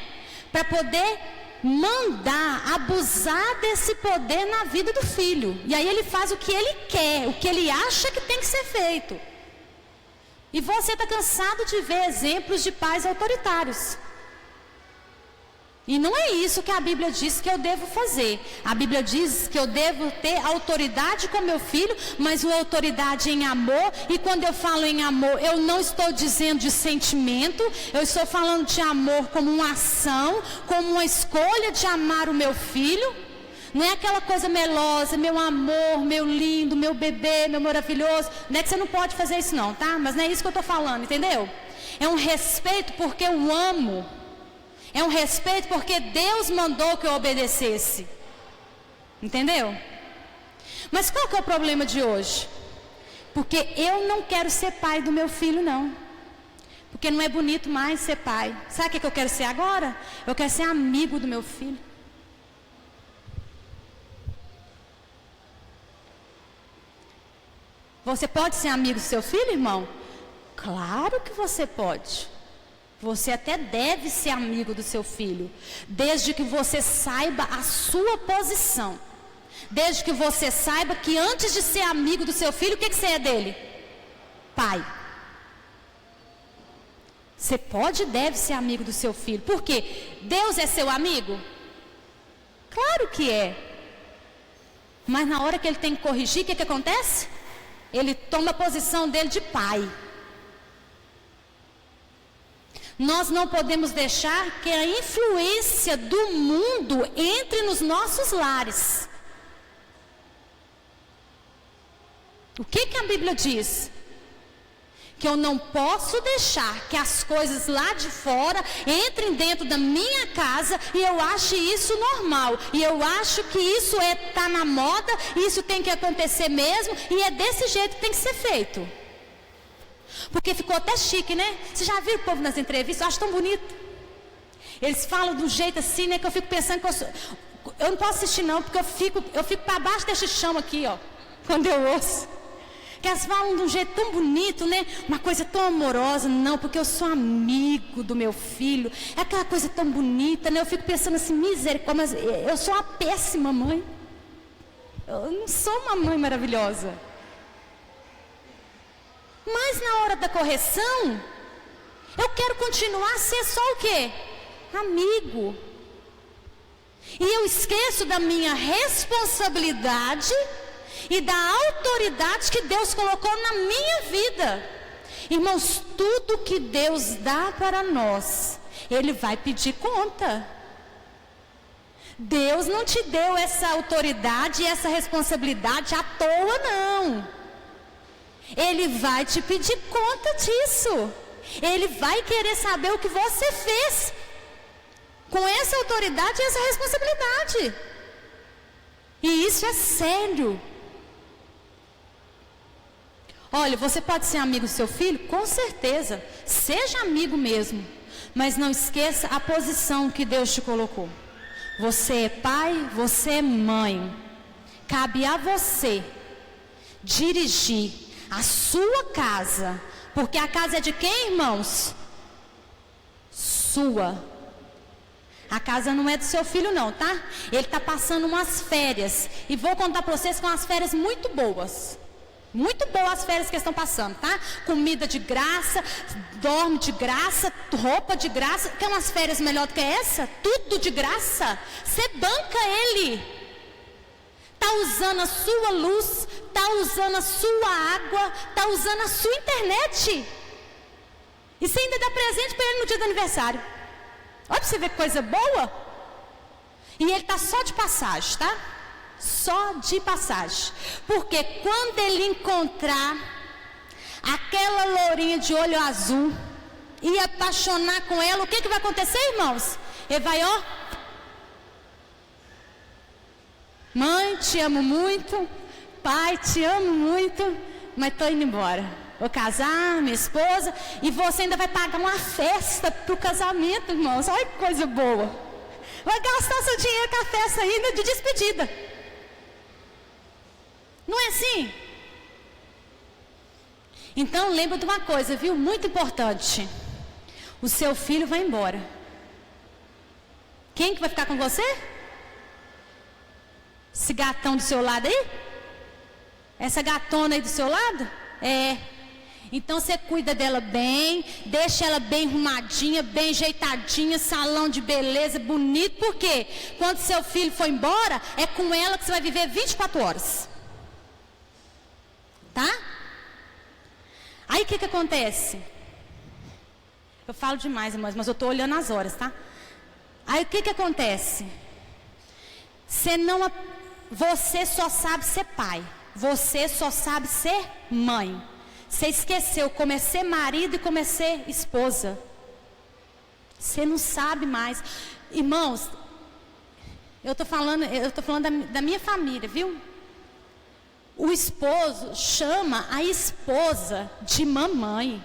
Para poder mandar, abusar desse poder na vida do filho. E aí ele faz o que ele quer, o que ele acha que tem que ser feito. E você está cansado de ver exemplos de pais autoritários. E não é isso que a Bíblia diz que eu devo fazer. A Bíblia diz que eu devo ter autoridade com meu filho, mas uma autoridade em amor. E quando eu falo em amor, eu não estou dizendo de sentimento. Eu estou falando de amor como uma ação, como uma escolha de amar o meu filho. Não é aquela coisa melosa, meu amor, meu lindo, meu bebê, meu maravilhoso. Não é que você não pode fazer isso não, tá? Mas não é isso que eu estou falando, entendeu? É um respeito porque eu amo. É um respeito porque Deus mandou que eu obedecesse. Entendeu? Mas qual que é o problema de hoje? Porque eu não quero ser pai do meu filho, não. Porque não é bonito mais ser pai. Sabe o que eu quero ser agora? Eu quero ser amigo do meu filho. Você pode ser amigo do seu filho, irmão? Claro que você pode. Você até deve ser amigo do seu filho, desde que você saiba a sua posição. Desde que você saiba que antes de ser amigo do seu filho, o que você é dele? Pai. Você pode e deve ser amigo do seu filho. Por quê? Deus é seu amigo? Claro que é. Mas na hora que ele tem que corrigir, o que acontece? Ele toma a posição dele de pai. Nós não podemos deixar que a influência do mundo entre nos nossos lares. O que a Bíblia diz? Que eu não posso deixar que as coisas lá de fora entrem dentro da minha casa e eu ache isso normal. E eu acho que isso tá na moda, isso tem que acontecer mesmo e é desse jeito que tem que ser feito. Porque ficou até chique, né? Você já viu o povo nas entrevistas? Eu acho tão bonito. Eles falam de um jeito assim, né? Que eu fico pensando que eu não posso assistir não, porque eu fico para baixo desse chão aqui, ó. Quando eu ouço. Que elas falam de um jeito tão bonito, né? Uma coisa tão amorosa. Não, porque eu sou amigo do meu filho. É aquela coisa tão bonita, né? Eu fico pensando assim, misericórdia, mas eu sou uma péssima mãe. Eu não sou uma mãe maravilhosa. Mas na hora da correção, eu quero continuar a ser só o quê? Amigo. E eu esqueço da minha responsabilidade e da autoridade que Deus colocou na minha vida. Irmãos, tudo que Deus dá para nós, Ele vai pedir conta. Deus não te deu essa autoridade e essa responsabilidade à toa, não. Ele vai te pedir conta disso. Ele vai querer saber o que você fez com essa autoridade e essa responsabilidade. E isso é sério. Olha, você pode ser amigo do seu filho? Com certeza. Seja amigo mesmo. Mas não esqueça a posição que Deus te colocou. Você é pai, você é mãe. Cabe a você dirigir a sua casa, porque a casa é de quem, irmãos? Sua. A casa não é do seu filho não, tá? Ele está passando umas férias, e vou contar para vocês que são umas férias muito boas. Muito boas as férias que estão passando, tá? Comida de graça, dorme de graça, roupa de graça. Quer umas férias melhor do que essa? Tudo de graça. Você banca ele. Está usando a sua luz, está usando a sua água, está usando a sua internet. E você ainda dá presente para ele no dia do aniversário. Olha para você ver que coisa boa. E ele está só de passagem, tá? Só de passagem. Porque quando ele encontrar aquela lourinha de olho azul e apaixonar com ela, o que vai acontecer, irmãos? Ele vai, ó, mãe, te amo muito, pai, te amo muito, mas estou indo embora. Vou casar, minha esposa, e você ainda vai pagar uma festa para o casamento, irmãos. Olha que coisa boa. Vai gastar seu dinheiro com a festa ainda de despedida. Não é assim? Então lembra de uma coisa, viu? Muito importante. O seu filho vai embora. Quem que vai ficar com você? Esse gatão do seu lado aí? Essa gatona aí do seu lado? É. Então você cuida dela bem, deixa ela bem arrumadinha, bem ajeitadinha, salão de beleza, bonito. Por quê? Quando seu filho for embora, é com ela que você vai viver 24 horas. Tá? Aí o que acontece? Eu falo demais, irmãs, mas eu estou olhando as horas, tá? Aí o que acontece? Você só sabe ser pai. Você só sabe ser mãe. Você esqueceu como é ser marido e como é ser esposa. Você não sabe mais. Irmãos, eu estou falando da minha família, viu? O esposo chama a esposa de mamãe.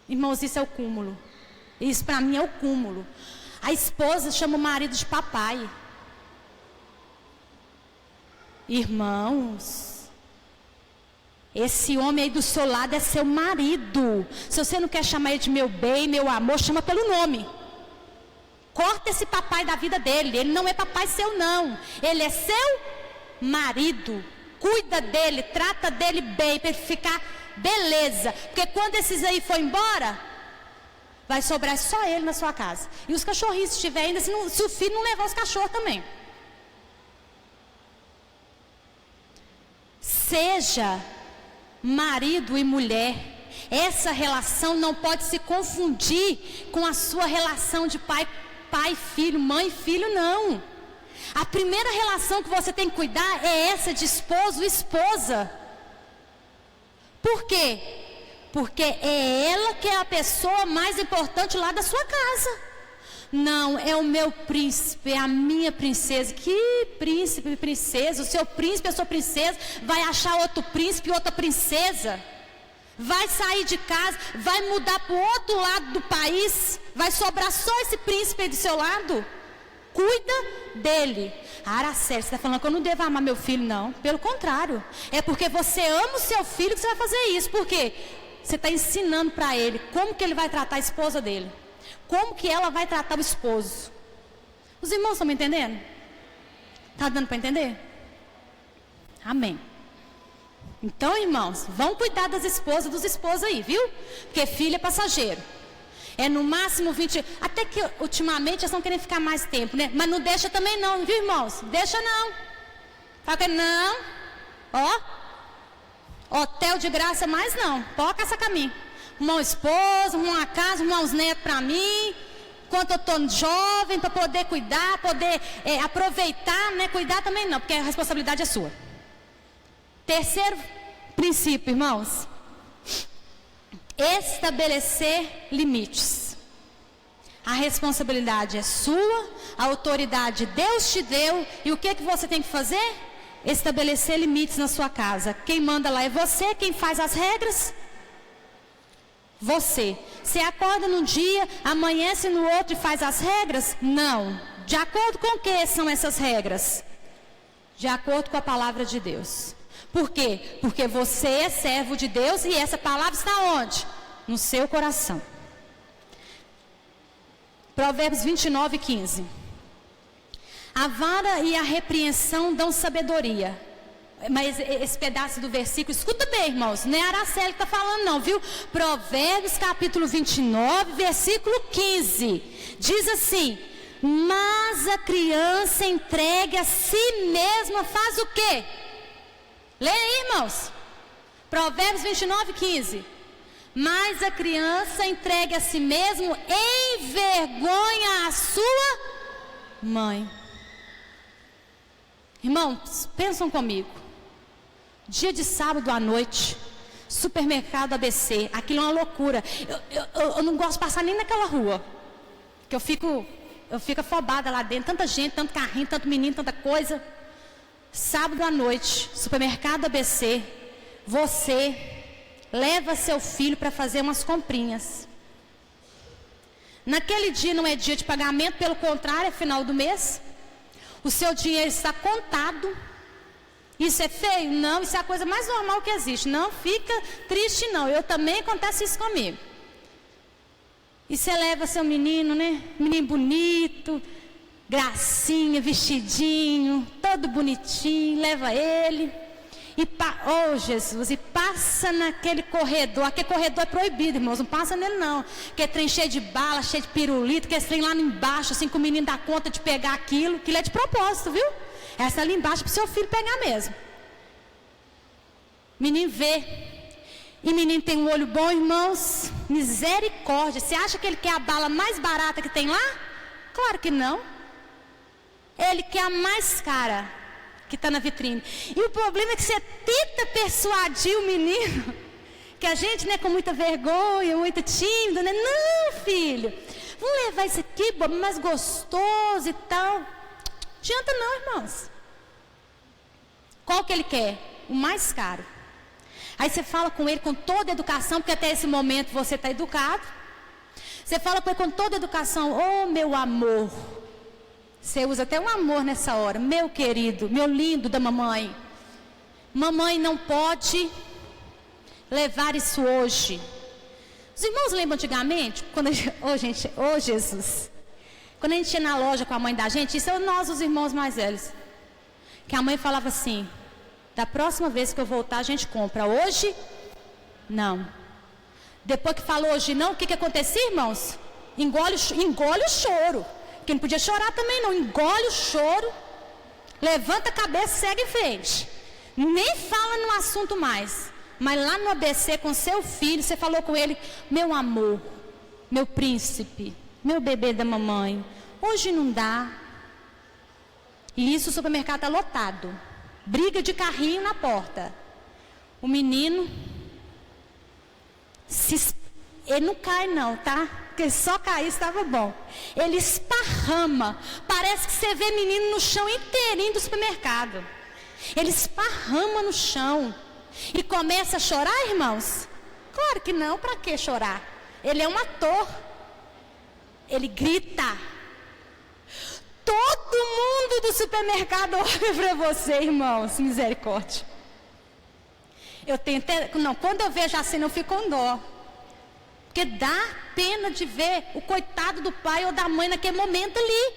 Irmãos, isso é o cúmulo. Isso para mim é o cúmulo. A esposa chama o marido de papai. Irmãos, esse homem aí do seu lado é seu marido. Se você não quer chamar ele de meu bem, meu amor, chama pelo nome. Corta esse papai da vida dele. Ele não é papai seu, não. Ele é seu marido. Cuida dele, trata dele bem, para ele ficar beleza. Porque quando esses aí for embora, vai sobrar só ele na sua casa. E os cachorrinhos, se tiver ainda, se o filho não levar os cachorros também. Seja marido e mulher. Essa relação não pode se confundir com a sua relação de pai e filho, mãe e filho, não. A primeira relação que você tem que cuidar é essa de esposo e esposa. Por quê? Porque é ela que é a pessoa mais importante lá da sua casa. Não, é o meu príncipe, é a minha princesa. Que príncipe e princesa? O seu príncipe, a sua princesa, vai achar outro príncipe e outra princesa. Vai sair de casa, vai mudar para o outro lado do país. Vai sobrar só esse príncipe aí do seu lado. Cuida dele. Araceli, você está falando que eu não devo amar meu filho? Não, pelo contrário. É porque você ama o seu filho que você vai fazer isso. Por quê? Você está ensinando para ele como que ele vai tratar a esposa dele. Como que ela vai tratar o esposo. Os irmãos estão me entendendo? Está dando para entender? Amém. Então, irmãos, vão cuidar das esposas dos esposos aí, viu? Porque filho é passageiro. É no máximo 20... Até que ultimamente eles estão querendo ficar mais tempo, né? Mas não deixa também não, viu, irmãos? Deixa não. Fala que não. Ó. Hotel de graça mais não. Pode caçar caminho. Arrumar uma esposa, arrumar uma casa, arrumar uns netos para mim. Enquanto eu estou jovem, para poder cuidar, poder aproveitar, né? Cuidar também não, porque a responsabilidade é sua. Terceiro princípio, irmãos. Estabelecer limites. A responsabilidade é sua, a autoridade Deus te deu, e o que você tem que fazer? Estabelecer limites na sua casa. Quem manda lá é você, quem faz as regras? Você. Você acorda num dia, amanhece no outro e faz as regras? Não. De acordo com o que são essas regras? De acordo com a palavra de Deus. Por quê? Porque você é servo de Deus e essa palavra está onde? No seu coração. Provérbios 29:15. A vara e a repreensão dão sabedoria. Mas esse pedaço do versículo, escuta bem, irmãos, não é Araceli que está falando não, viu? Provérbios capítulo 29, versículo 15. Diz assim: mas a criança entregue a si mesma faz o quê? Leia aí, irmãos. Provérbios 29:15. Mas a criança entregue a si mesmo envergonha a sua mãe. Irmãos, pensam comigo. Dia de sábado à noite, supermercado ABC, aquilo é uma loucura. Eu não gosto de passar nem naquela rua, que eu fico afobada lá dentro, tanta gente, tanto carrinho, tanto menino, tanta coisa. Sábado à noite, supermercado ABC, você leva seu filho para fazer umas comprinhas. Naquele dia não é dia de pagamento, pelo contrário, é final do mês. O seu dinheiro está contado. Isso é feio? Não, isso é a coisa mais normal que existe. Não fica triste não, eu também acontece isso comigo. E você leva seu menino, né? Menino bonito, gracinha, vestidinho, todo bonitinho, leva ele. Oh Jesus, e passa naquele corredor. Aquele corredor é proibido, irmãos, não passa nele não. Que é trem cheio de bala, cheio de pirulito, que é trem lá embaixo, assim, que o menino dá conta de pegar aquilo é de propósito, viu? Essa ali embaixo para o seu filho pegar mesmo. Menino vê. E menino tem um olho bom, irmãos. Misericórdia. Você acha que ele quer a bala mais barata que tem lá? Claro que não. Ele quer a mais cara que está na vitrine. E o problema é que você tenta persuadir o menino, que a gente, né, com muita vergonha, muito tímido, né? Não, filho, vamos levar isso aqui, mais gostoso e tal. Não adianta não, irmãos. Qual que ele quer? O mais caro. Aí você fala com ele com toda a educação, porque até esse momento você está educado. Você fala com ele com toda a educação: oh, meu amor. Você usa até um amor nessa hora. Meu querido, meu lindo da mamãe. Mamãe não pode levar isso hoje. Os irmãos lembram antigamente? Quando Jesus. Quando a gente ia na loja com a mãe da gente, isso é nós, os irmãos mais velhos. Que a mãe falava assim: da próxima vez que eu voltar, a gente compra. Hoje, não. Depois que falou hoje não, o que acontecia, irmãos? Engole o choro. Que não podia chorar também não. Engole o choro, levanta a cabeça e segue em frente. Nem fala no assunto mais. Mas lá no ABC com seu filho, você falou com ele: meu amor, meu príncipe, meu bebê da mamãe, hoje não dá. E isso o supermercado está lotado. Briga de carrinho na porta. O menino, ele não cai não, tá? Porque só cair estava bom. Ele esparrama. Parece que você vê menino no chão inteirinho do supermercado. Ele esparrama no chão. E começa a chorar, irmãos? Claro que não, para que chorar? Ele é um ator. Ele grita. Todo mundo do supermercado olha para você, irmãos. Misericórdia. Eu tenho até... Não, quando eu vejo assim, eu fico com dó. Porque dá pena de ver o coitado do pai ou da mãe naquele momento ali.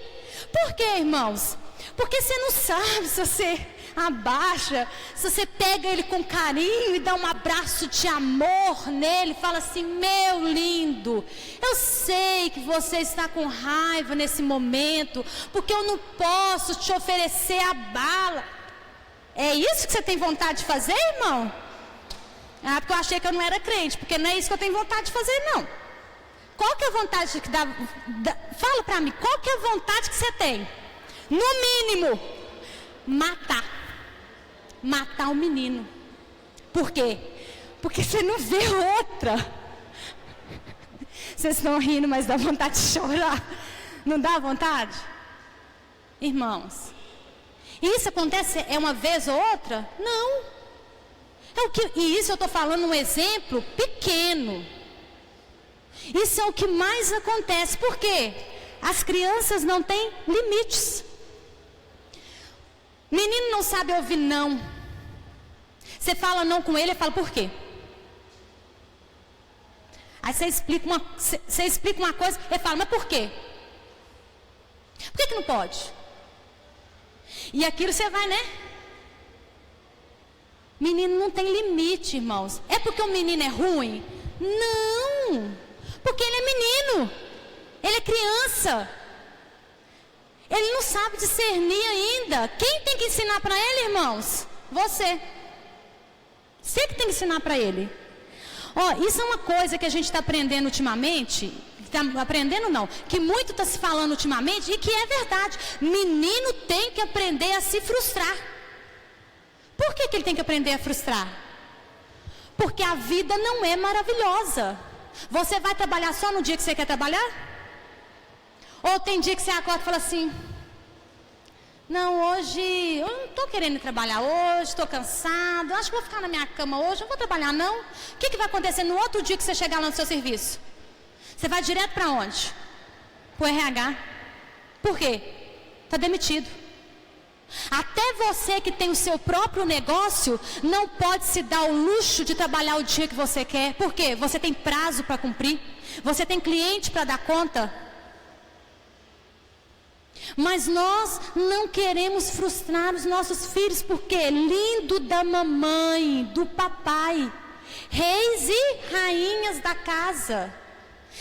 Por quê, irmãos? Porque você não sabe se você abaixa, se você pega ele com carinho e dá um abraço de amor nele, fala assim: meu lindo, eu sei que você está com raiva nesse momento, porque eu não posso te oferecer a bala. É isso que você tem vontade de fazer, irmão? Ah, porque eu achei que eu não era crente, porque não é isso que eu tenho vontade de fazer, não. Qual que é a vontade que dá? Fala pra mim, qual que é a vontade que você tem? No mínimo, matar o menino. Por quê? Porque você não vê outra. Vocês estão rindo, mas dá vontade de chorar. Não dá vontade? Irmãos, isso acontece uma vez ou outra? Não. E isso eu estou falando um exemplo pequeno. Isso é o que mais acontece. Por quê? As crianças não têm limites. Menino não sabe ouvir não. Você fala não com ele, ele fala por quê? Aí você explica uma coisa, ele fala, mas por quê? Por que não pode? E aquilo você vai, né? Menino não tem limite, irmãos. É porque o menino é ruim? Não. Porque ele é menino. Ele é criança. Ele não sabe discernir ainda. Quem tem que ensinar para ele, irmãos? Você. Você que tem que ensinar para ele. Isso é uma coisa que a gente está aprendendo ultimamente. Aprendendo não, que muito está se falando ultimamente e que é verdade. Menino tem que aprender a se frustrar. Por que ele tem que aprender a frustrar? Porque a vida não é maravilhosa. Você vai trabalhar só no dia que você quer trabalhar? Ou tem dia que você acorda e fala assim: não, hoje eu não estou querendo trabalhar hoje, estou cansado, acho que vou ficar na minha cama hoje, não vou trabalhar não. O que vai acontecer no outro dia que você chegar lá no seu serviço? Você vai direto para onde? Para o RH. Por quê? Está demitido. Até você que tem o seu próprio negócio não pode se dar o luxo de trabalhar o dia que você quer. Por quê? Você tem prazo para cumprir. Você tem cliente para dar conta. Mas nós não queremos frustrar os nossos filhos, porque lindo da mamãe, do papai, reis e rainhas da casa.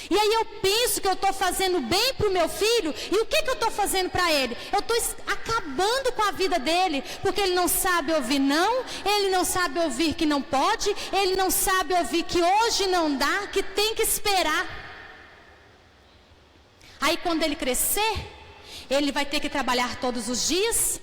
E aí eu penso que eu estou fazendo bem para o meu filho, e o que eu estou fazendo para ele? Eu estou acabando com a vida dele, porque ele não sabe ouvir não, ele não sabe ouvir que não pode, ele não sabe ouvir que hoje não dá, que tem que esperar. Aí quando ele crescer, ele vai ter que trabalhar todos os dias,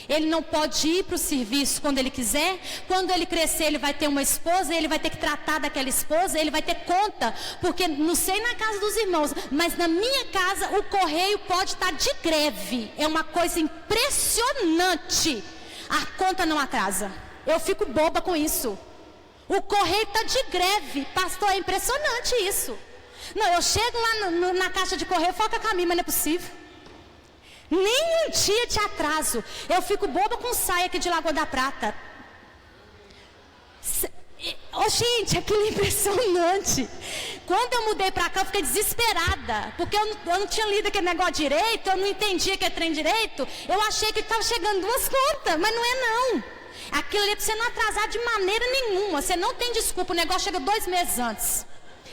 ele não pode ir para o serviço quando ele quiser. Quando ele crescer, ele vai ter uma esposa, ele vai ter que tratar daquela esposa, ele vai ter conta, porque não sei na casa dos irmãos, mas na minha casa o correio pode estar de greve. É uma coisa impressionante. A conta não atrasa. Eu fico boba com isso. O correio está de greve. Pastor, é impressionante isso. Não, eu chego lá na caixa de correio e falo com a Camila, mas não é possível. Nem um dia de atraso. Eu fico boba com saia aqui de Lagoa da Prata. Gente, aquilo é impressionante. Quando eu mudei pra cá, eu fiquei desesperada. Porque eu não tinha lido aquele negócio direito, eu não entendia que é trem direito. Eu achei que estava chegando 2 contas, mas não é não. Aquilo ali é pra você não atrasar de maneira nenhuma. Você não tem desculpa, o negócio chega 2 meses antes.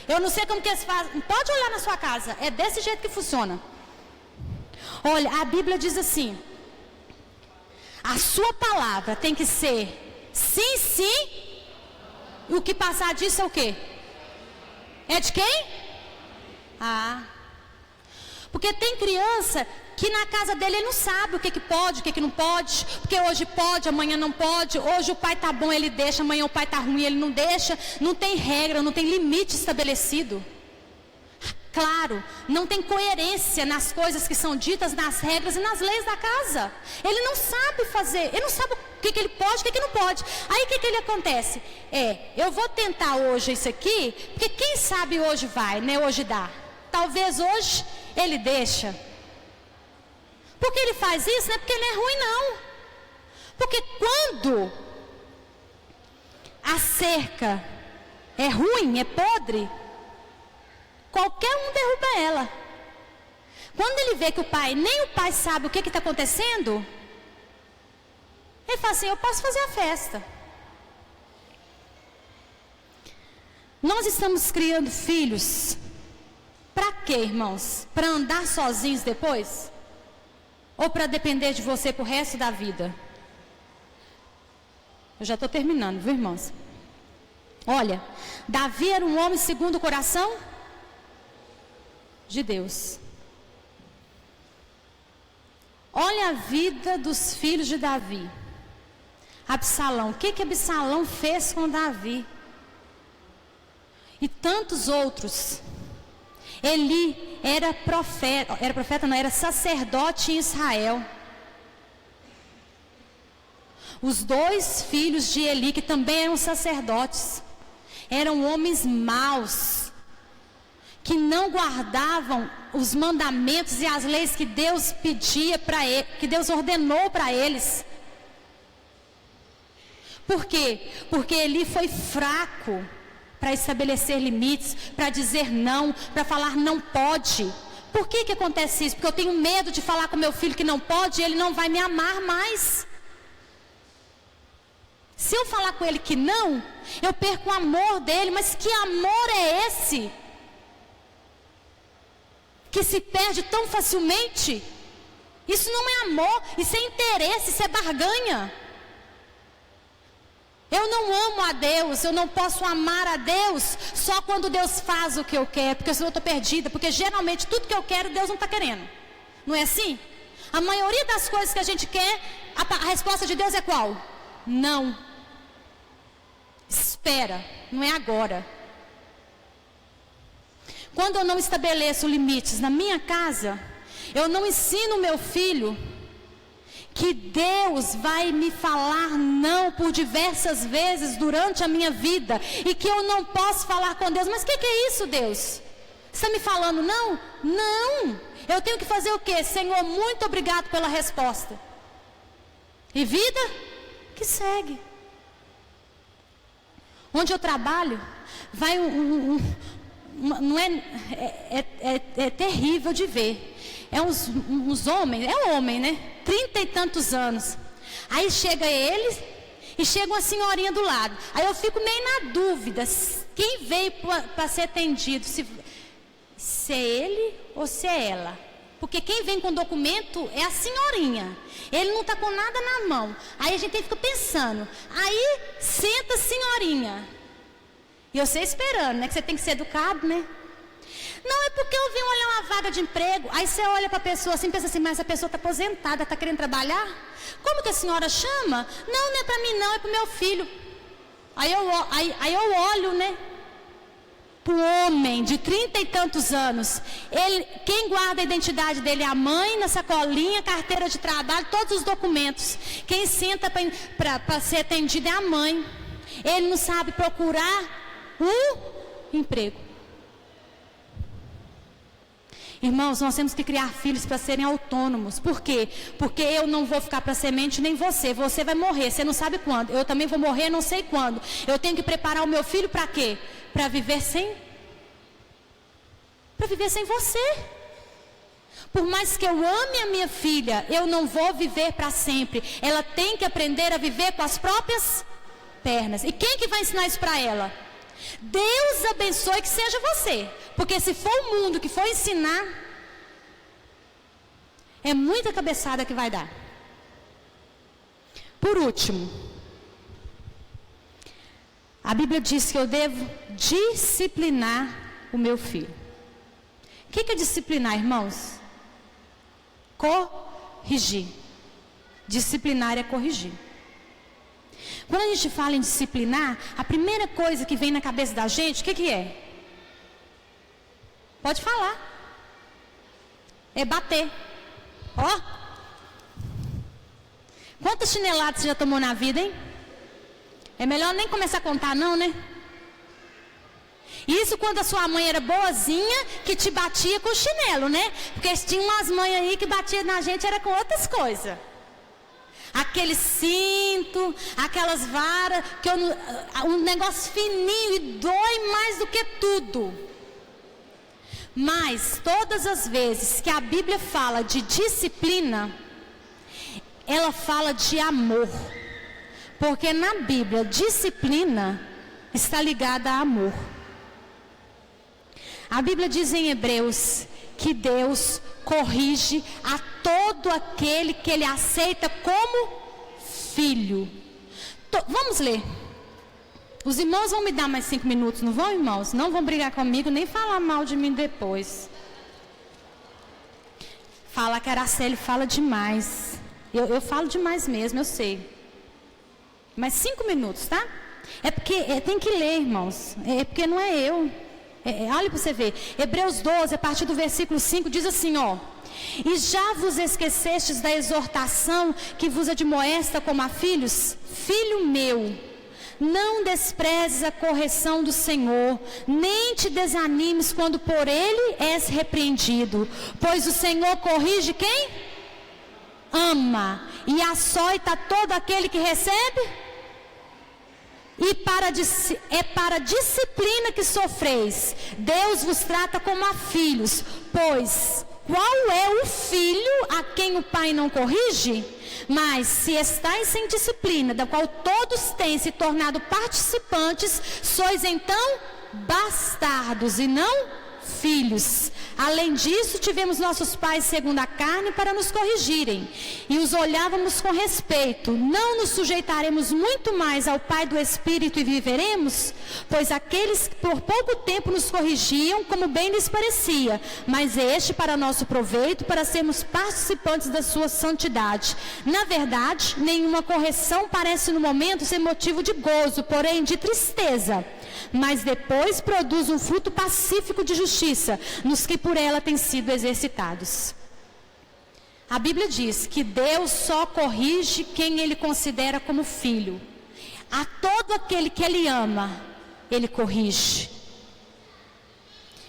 Eu não sei como que eles fazem. Pode olhar na sua casa, é desse jeito que funciona. Olha, a Bíblia diz assim: a sua palavra tem que ser sim, sim, e o que passar disso é o quê? É de quem? Porque tem criança que na casa dele ele não sabe o que pode, o que não pode, porque hoje pode, amanhã não pode, hoje o pai tá bom, ele deixa, amanhã o pai tá ruim, ele não deixa, não tem regra, não tem limite estabelecido. Claro, não tem coerência nas coisas que são ditas, nas regras e nas leis da casa. Ele não sabe fazer, ele não sabe o que ele pode, o que não pode. Aí o que ele acontece? Eu vou tentar hoje isso aqui, porque quem sabe hoje vai, né? Hoje dá. Talvez hoje ele deixa. Por que ele faz isso? Não é porque ele é ruim, não. Porque quando a cerca é ruim, é podre, qualquer um derruba ela. Quando ele vê que nem o pai sabe o que está acontecendo, ele fala assim: eu posso fazer a festa. Nós estamos criando filhos para quê, irmãos? Para andar sozinhos depois? Ou para depender de você pro resto da vida? Eu já estou terminando, viu, irmãos? Olha, Davi era um homem segundo o coração de Deus. Olha a vida dos filhos de Davi. Absalão, o que Absalão fez com Davi? E tantos outros. Eli era profeta, não, era sacerdote em Israel. Os 2 filhos de Eli, que também eram sacerdotes, eram homens maus, que não guardavam os mandamentos e as leis que Deus pedia para ele, que Deus ordenou para eles. Por quê? Porque Eli foi fraco para estabelecer limites, para dizer não, para falar não pode. Por que acontece isso? Porque eu tenho medo de falar com meu filho que não pode e ele não vai me amar mais. Se eu falar com ele que não, eu perco o amor dele. Mas que amor é esse? Que se perde tão facilmente? Isso não é amor, isso é interesse, isso é barganha. Eu não amo a Deus, eu não posso amar a Deus só quando Deus faz o que eu quero, porque senão eu estou perdida, porque geralmente tudo que eu quero Deus não está querendo. Não é assim? A maioria das coisas que a gente quer, a resposta de Deus é qual? Não. Espera, não é agora. Quando eu não estabeleço limites na minha casa, eu não ensino meu filho que Deus vai me falar não por diversas vezes durante a minha vida e que eu não posso falar com Deus. Mas o que é isso, Deus? Você está me falando não? Não! Eu tenho que fazer o quê? Senhor, muito obrigado pela resposta. E vida que segue. Onde eu trabalho, vai não é terrível de ver. É uns homens, é homem, né? 30 e tantos anos. Aí chega eles e chega uma senhorinha do lado. Aí eu fico meio na dúvida, quem veio para ser atendido, se é ele ou se é ela. Porque quem vem com documento é a senhorinha. Ele não está com nada na mão. Aí a gente fica pensando. Aí senta a senhorinha. E você esperando, né? Que você tem que ser educado, né? Não, é porque eu vim olhar uma vaga de emprego. Aí você olha para a pessoa assim, pensa assim, mas a pessoa está aposentada, está querendo trabalhar? Como que a senhora chama? Não, não é para mim não, é para o meu filho. Aí eu olho, né? Para o homem de 30 e tantos anos. Quem guarda a identidade dele é a mãe, na sacolinha, carteira de trabalho, todos os documentos. Quem senta para ser atendido é a mãe. Ele não sabe procurar emprego. Irmãos, nós temos que criar filhos para serem autônomos. Por quê? Porque eu não vou ficar para semente nem você. Você vai morrer, você não sabe quando. Eu também vou morrer, não sei quando. Eu tenho que preparar o meu filho para quê? Para viver sem você. Por mais que eu ame a minha filha, eu não vou viver para sempre. Ela tem que aprender a viver com as próprias pernas. E quem que vai ensinar isso para ela? Deus abençoe que seja você. Porque se for o mundo que for ensinar, é muita cabeçada que vai dar. Por último, a Bíblia diz que eu devo disciplinar o meu filho. O que é disciplinar, irmãos? Corrigir. Disciplinar é corrigir. Quando a gente fala em disciplinar, a primeira coisa que vem na cabeça da gente, o que é? Pode falar. É bater. Ó. Quantas chineladas você já tomou na vida, hein? É melhor nem começar a contar não, né? Isso quando a sua mãe era boazinha, que te batia com o chinelo, né? Porque tinha umas mães aí que batiam na gente, era com outras coisas. Aquele cinto, aquelas varas, um negócio fininho e dói mais do que tudo. Mas todas as vezes que a Bíblia fala de disciplina, ela fala de amor. Porque na Bíblia, disciplina está ligada a amor. A Bíblia diz em Hebreus que Deus corrige a todo aquele que Ele aceita como filho. Vamos ler. Os irmãos vão me dar mais 5 minutos, não vão, irmãos? Não vão brigar comigo, nem falar mal de mim depois. Fala que a Araceli fala demais. Eu falo demais mesmo, eu sei. Mas 5 minutos, tá? É porque tem que ler, irmãos. É porque não é eu. Olha para você ver. Hebreus 12, a partir do versículo 5, diz assim, ó. E já vos esquecestes da exortação que vos admoesta como a filhos? Filho meu, não desprezes a correção do Senhor, nem te desanimes quando por Ele és repreendido. Pois o Senhor corrige quem? Ama. E açoita todo aquele que recebe? E para a disciplina que sofreis, Deus vos trata como a filhos. Pois qual é o filho a quem o pai não corrige? Mas se estáis sem disciplina, da qual todos têm se tornado participantes, sois então bastardos e não filhos. Além disso, tivemos nossos pais segundo a carne para nos corrigirem, e os olhávamos com respeito. Não nos sujeitaremos muito mais ao Pai do Espírito e viveremos? Pois aqueles que por pouco tempo nos corrigiam, como bem lhes parecia, mas este para nosso proveito, para sermos participantes da sua santidade. Na verdade, nenhuma correção parece no momento ser motivo de gozo, porém de tristeza. Mas depois produz um fruto pacífico de justiça nos que por ela têm sido exercitados. A Bíblia diz que Deus só corrige quem Ele considera como filho. A todo aquele que Ele ama, Ele corrige.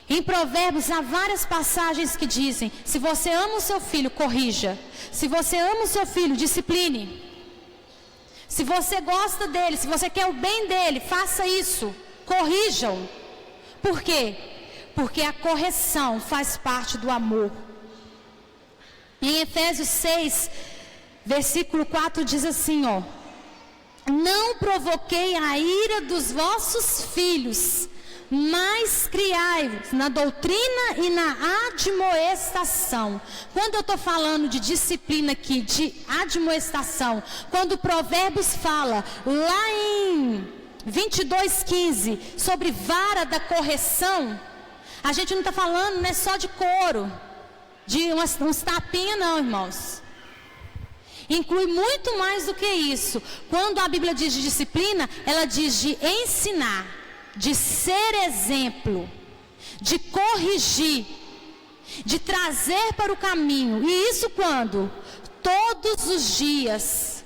Em Provérbios há várias passagens que dizem: se você ama o seu filho, corrija. Se você ama o seu filho, discipline. Se você gosta dele, se você quer o bem dele, faça isso. Corrijam. Por quê? Porque a correção faz parte do amor. Em Efésios 6, versículo 4 diz assim, ó: não provoquei a ira dos vossos filhos, mas criai-vos na doutrina e na admoestação. Quando eu estou falando de disciplina aqui, de admoestação, quando Provérbios fala lá em 22:15 sobre vara da correção, a gente não está falando, né, só de couro, de uns tapinhas, não, irmãos. Inclui muito mais do que isso. Quando a Bíblia diz de disciplina, ela diz de ensinar, de ser exemplo, de corrigir, de trazer para o caminho. E isso quando? Todos os dias.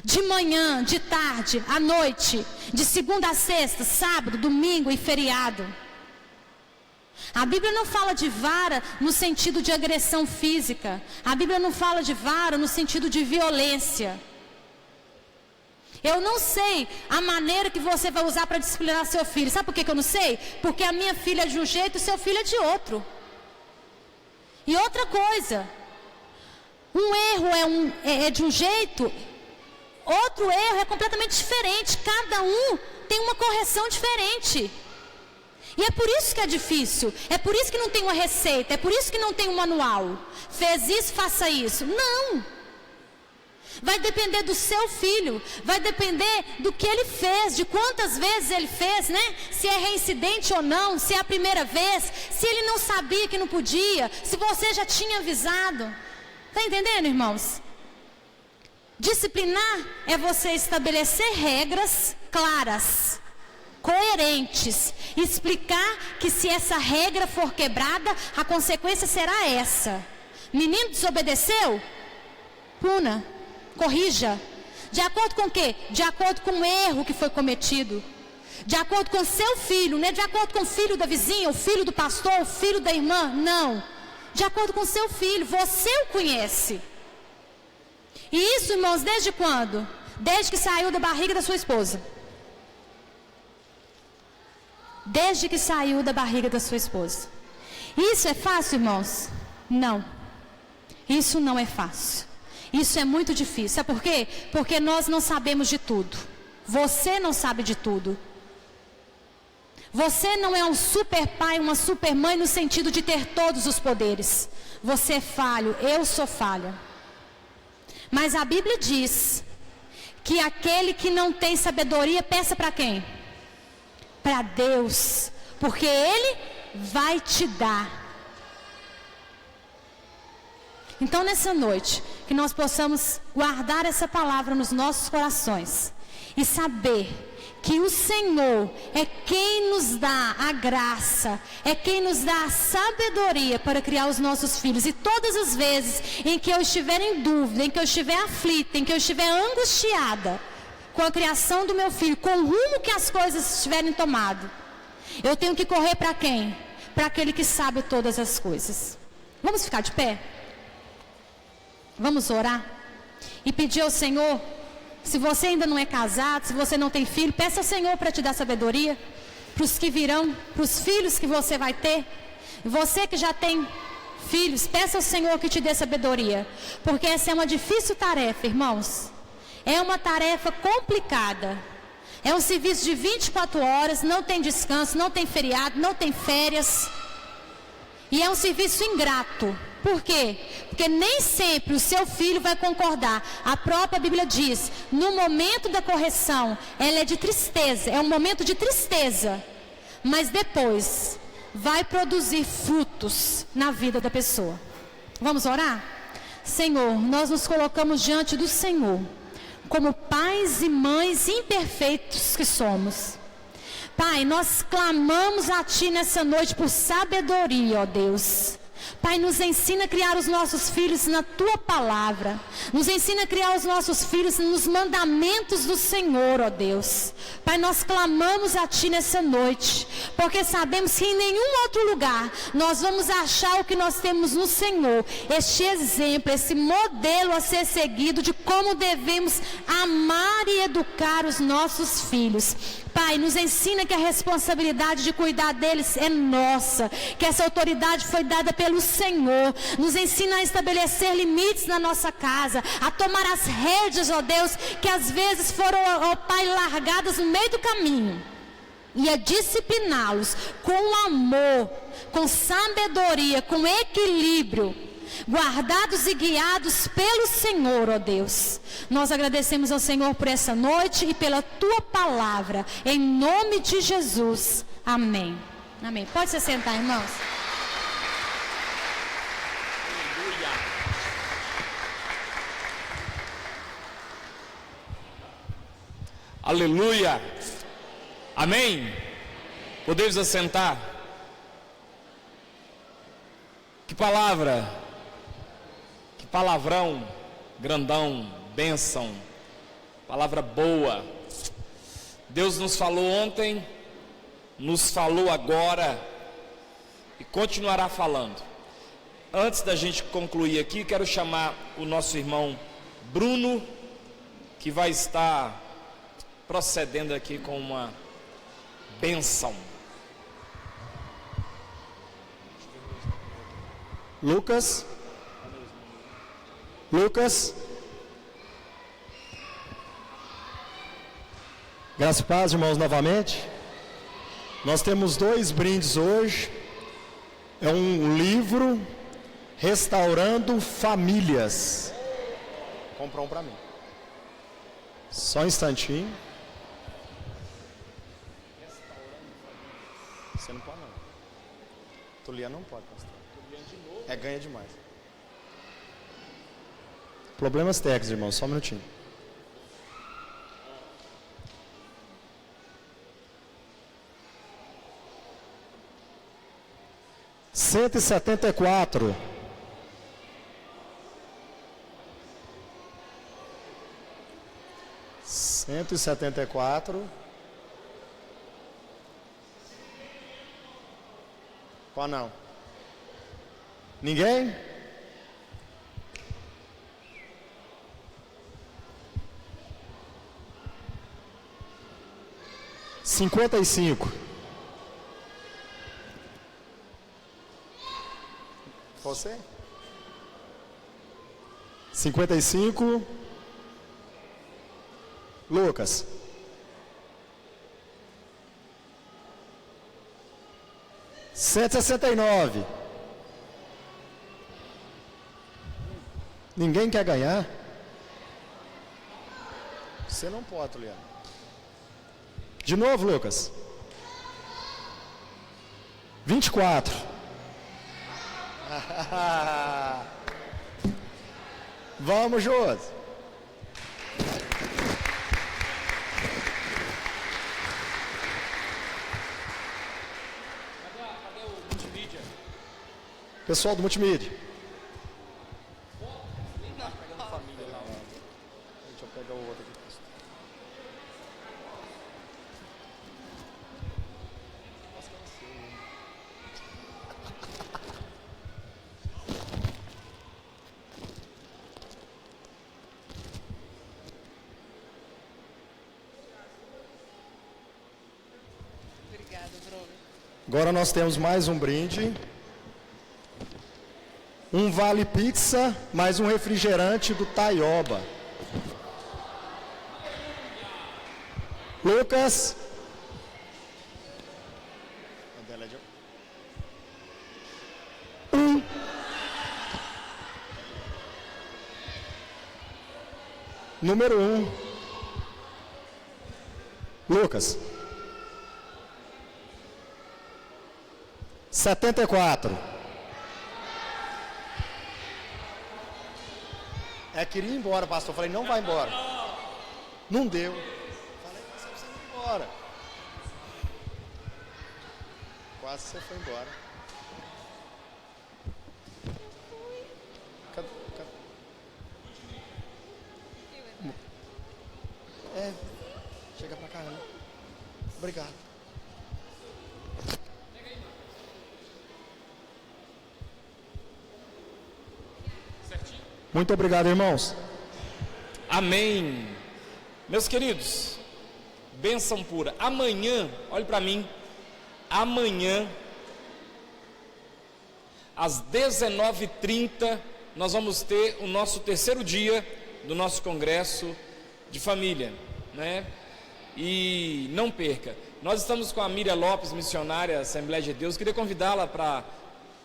De manhã, de tarde, à noite, de segunda a sexta, sábado, domingo e feriado. A Bíblia não fala de vara no sentido de agressão física. A Bíblia não fala de vara no sentido de violência. Eu não sei a maneira que você vai usar para disciplinar seu filho. Sabe por que eu não sei? Porque a minha filha é de um jeito e o seu filho é de outro. E outra coisa, um erro é de um jeito, outro erro é completamente diferente. Cada um tem uma correção diferente. E é por isso que é difícil. É por isso que não tem uma receita. É por isso que não tem um manual. Fez isso, faça isso. Não. Vai depender do seu filho. Vai depender do que ele fez. De quantas vezes ele fez, né? Se é reincidente ou não. Se é a primeira vez. Se ele não sabia que não podia. Se você já tinha avisado. Está entendendo, irmãos? Disciplinar é você estabelecer regras claras, coerentes, explicar que se essa regra for quebrada, a consequência será essa. Menino desobedeceu? Puna, corrija. De acordo com o quê? De acordo com o erro que foi cometido. De acordo com seu filho, não é de acordo com o filho da vizinha, o filho do pastor, o filho da irmã, não. De acordo com seu filho, você o conhece. E isso, irmãos, desde quando? Desde que saiu da barriga da sua esposa. Desde que saiu da barriga da sua esposa. Isso é fácil, irmãos? Não. Isso não é fácil. Isso é muito difícil. Sabe por quê? Porque nós não sabemos de tudo. Você não sabe de tudo. Você não é um super pai, uma super mãe no sentido de ter todos os poderes. Você é falho, eu sou falha. Mas a Bíblia diz que aquele que não tem sabedoria, peça para quem? Para Deus, porque Ele vai te dar. Então nessa noite, que nós possamos guardar essa palavra nos nossos corações e saber que o Senhor é quem nos dá a graça, é quem nos dá a sabedoria para criar os nossos filhos. E todas as vezes em que eu estiver em dúvida, em que eu estiver aflita, em que eu estiver angustiada com a criação do meu filho, com o rumo que as coisas estiverem tomado, eu tenho que correr para quem? Para aquele que sabe todas as coisas. Vamos ficar de pé? Vamos orar? E pedir ao Senhor, se você ainda não é casado, se você não tem filho, peça ao Senhor para te dar sabedoria, para os que virão, para os filhos que você vai ter. Você que já tem filhos, peça ao Senhor que te dê sabedoria, porque essa é uma difícil tarefa, irmãos. É uma tarefa complicada. É um serviço de 24 horas, não tem descanso, não tem feriado, não tem férias. E é um serviço ingrato. Por quê? Porque nem sempre o seu filho vai concordar. A própria Bíblia diz, no momento da correção, ela é de tristeza, é um momento de tristeza. Mas depois, vai produzir frutos na vida da pessoa. Vamos orar? Senhor, nós nos colocamos diante do Senhor, como pais e mães imperfeitos que somos. Pai, nós clamamos a Ti nessa noite por sabedoria, ó Deus. Pai, nos ensina a criar os nossos filhos na Tua palavra. Nos ensina a criar os nossos filhos nos mandamentos do Senhor, ó Deus. Pai, nós clamamos a Ti nessa noite, porque sabemos que em nenhum outro lugar nós vamos achar o que nós temos no Senhor. Este exemplo, esse modelo a ser seguido de como devemos amar e educar os nossos filhos. Pai, nos ensina que a responsabilidade de cuidar deles é nossa, que essa autoridade foi dada pelo Senhor. Nos ensina a estabelecer limites na nossa casa, a tomar as rédeas, ó Deus, que às vezes foram, ó Pai, largadas no meio do caminho. E a discipliná-los com amor, com sabedoria, com equilíbrio, guardados e guiados pelo Senhor, ó Deus. Nós agradecemos ao Senhor por essa noite e pela Tua palavra, em nome de Jesus, amém. Amém. Pode se sentar, irmãos. Aleluia. Amém. Podemos assentar. Que palavra, que palavrão grandão, bênção, palavra boa. Deus nos falou ontem, nos falou agora e continuará falando. Antes da gente concluir aqui, quero chamar o nosso irmão Bruno, que vai estar procedendo aqui com uma bênção. Lucas. Graça e paz, irmãos, novamente. Nós temos 2 brindes hoje. É um livro, Restaurando Famílias. Compra um para mim. Só um instantinho. Você não pode não. Tulian não pode, pastor. É, ganha demais. Problemas técnicos, irmão, só um minutinho. R$174. R$174. Qual não? Ninguém? R$55. Você? 55. Lucas. R$169. Ninguém quer ganhar? Você não pode, Leandro. De novo, Lucas. 24. Vamos, Josi. Cadê o multimídia? Pessoal do multimídia. Deixa eu pegar o outro aqui. Agora nós temos mais um brinde. Um vale pizza, mais um refrigerante do Taioba. Lucas. Número 1. Lucas. 74. Queria ir embora, pastor. Falei, não vai embora. Não deu. Falei, você precisa ir embora. Quase você foi embora. Cadê? Chega pra cá, né? Obrigado. Muito obrigado, irmãos. Amém. Meus queridos, bênção pura. Amanhã, olhe para mim, amanhã, às 19h30, nós vamos ter o nosso terceiro dia do nosso congresso de família, né? E não perca, nós estamos com a Miriam Lopes, missionária Assembleia de Deus. Queria convidá-la para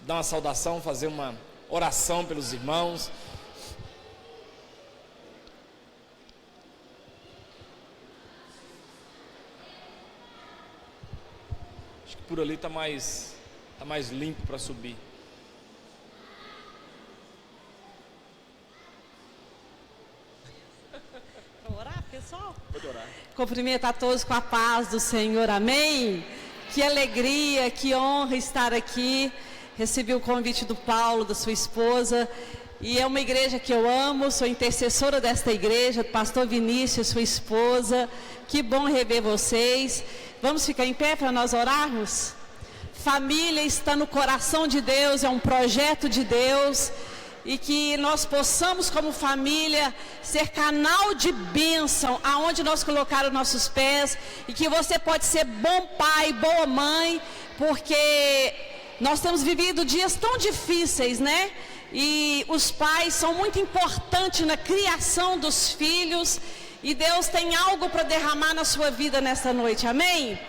dar uma saudação, fazer uma oração pelos irmãos. Por ali tá mais limpo para subir. Vamos orar, pessoal? Pode orar. Cumprimento a todos com a paz do Senhor, amém? Que alegria, que honra estar aqui. Recebi o convite do Paulo, da sua esposa, e é uma igreja que eu amo, sou intercessora desta igreja, do pastor Vinícius, sua esposa. Que bom rever vocês. Vamos ficar em pé para nós orarmos? Família está no coração de Deus, é um projeto de Deus, e que nós possamos como família ser canal de bênção aonde nós colocar os nossos pés, e que você pode ser bom pai, boa mãe, porque nós temos vivido dias tão difíceis, né? E os pais são muito importantes na criação dos filhos, e Deus tem algo para derramar na sua vida nesta noite, amém?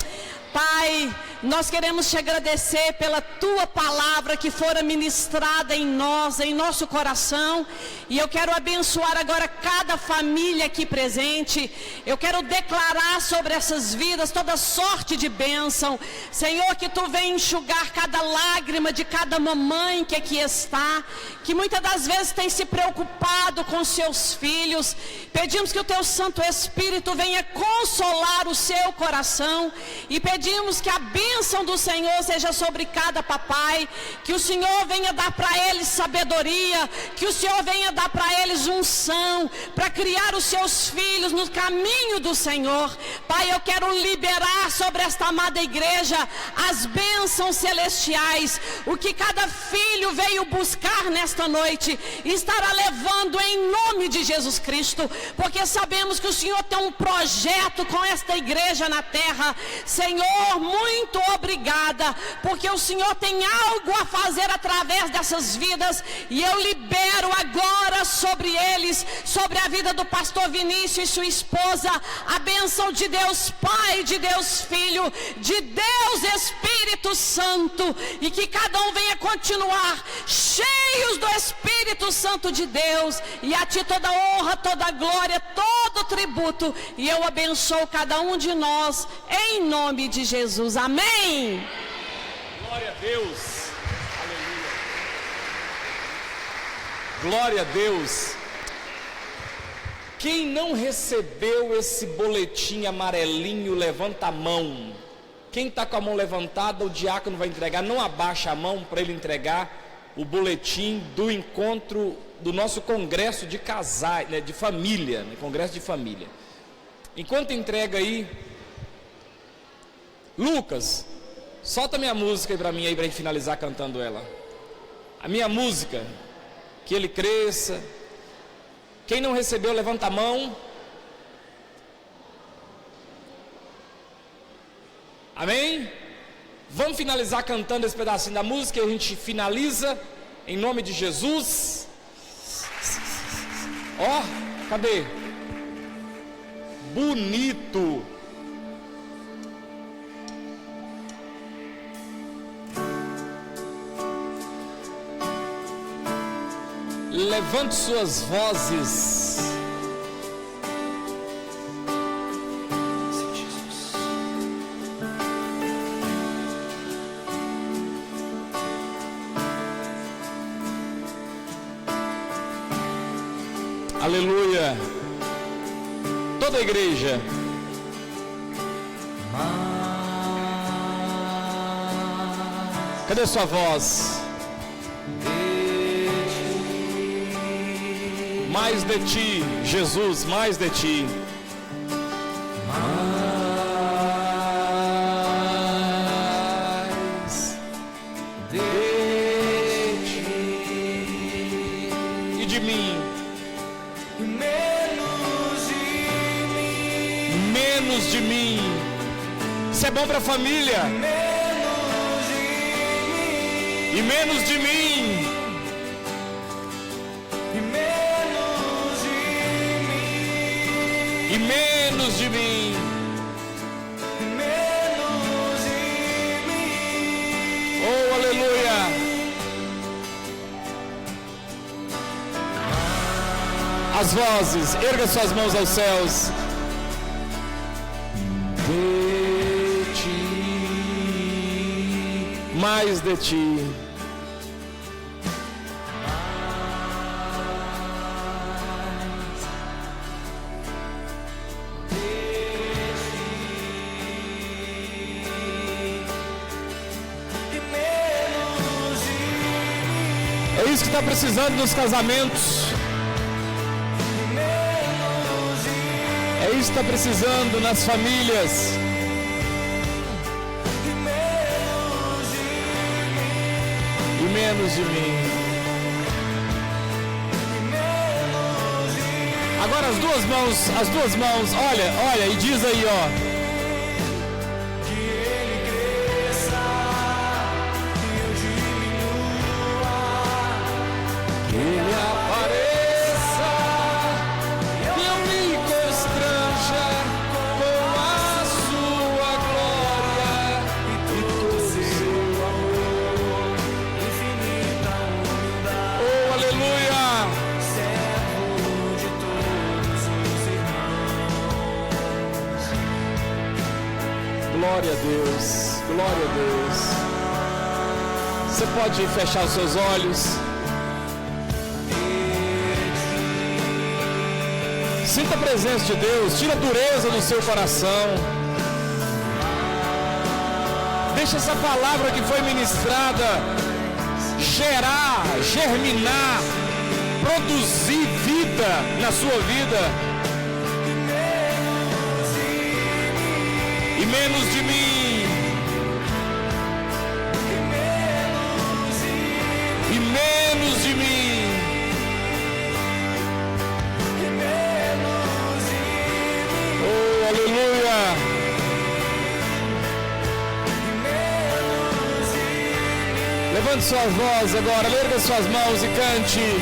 Pai, nós queremos te agradecer pela tua palavra que fora ministrada em nós, em nosso coração, e eu quero abençoar agora cada família aqui presente. Eu quero declarar sobre essas vidas toda sorte de bênção, Senhor, que tu venha enxugar cada lágrima de cada mamãe que aqui está, que muitas das vezes tem se preocupado com seus filhos. Pedimos que o teu Santo Espírito venha consolar o seu coração, e pedimos que a bênção do Senhor seja sobre cada papai, que o Senhor venha dar para eles sabedoria, que o Senhor venha dar para eles unção, para criar os seus filhos no caminho do Senhor. Pai, eu quero liberar sobre esta amada igreja as bênçãos celestiais, o que cada filho veio buscar nesta noite, estará levando em nome de Jesus Cristo, porque sabemos que o Senhor tem um projeto com esta igreja na terra. Senhor, muito obrigada, porque o Senhor tem algo a fazer através dessas vidas, e eu libero agora sobre eles, sobre a vida do pastor Vinícius e sua esposa, a bênção de Deus Pai, de Deus Filho, de Deus Espírito Santo, e que cada um venha continuar cheios do Espírito Santo de Deus, e a ti toda honra, toda glória, todo tributo, e eu abençoo cada um de nós, em nome de Jesus, amém? Glória a Deus, aleluia, glória a Deus. Quem não recebeu esse boletim amarelinho, levanta a mão. Quem está com a mão levantada, o diácono vai entregar, não abaixa a mão para ele entregar o boletim do encontro do nosso congresso de casais, né, de família, né, congresso de família. Enquanto entrega aí, Lucas, solta minha música aí para mim aí, para a gente finalizar cantando ela. A minha música, que ele cresça. Quem não recebeu, levanta a mão. Amém? Vamos finalizar cantando esse pedacinho da música e a gente finaliza em nome de Jesus. Ó, cadê? Bonito. Levante suas vozes. Aleluia. Toda a igreja. Cadê sua voz? Mais de ti, Jesus, mais de ti. Mais de ti e de mim. Menos de mim. Isso é bom para a família. E menos de mim. E menos de mim. Oh, aleluia. As vozes, erga suas mãos aos céus. De ti, mais de ti. É isso que está precisando nos casamentos. É isso que está precisando nas famílias. E menos de mim. Agora as duas mãos, olha, e diz aí, ó. Glória a Deus, glória a Deus. Você pode fechar os seus olhos. Sinta a presença de Deus, tira a dureza do seu coração. Deixa essa palavra que foi ministrada gerar, germinar, produzir vida na sua vida. E menos de mim. E menos de mim. Oh, aleluia. Levante sua voz agora, erga suas mãos e cante.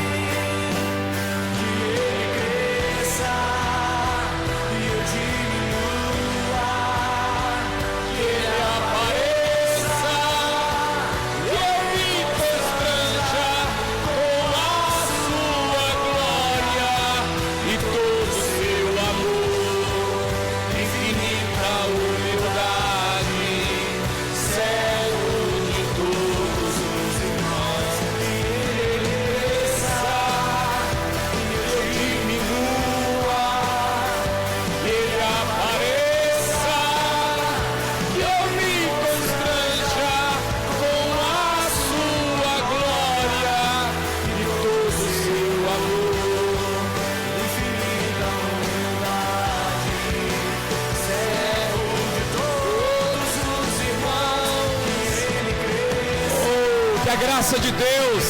Que a graça de Deus,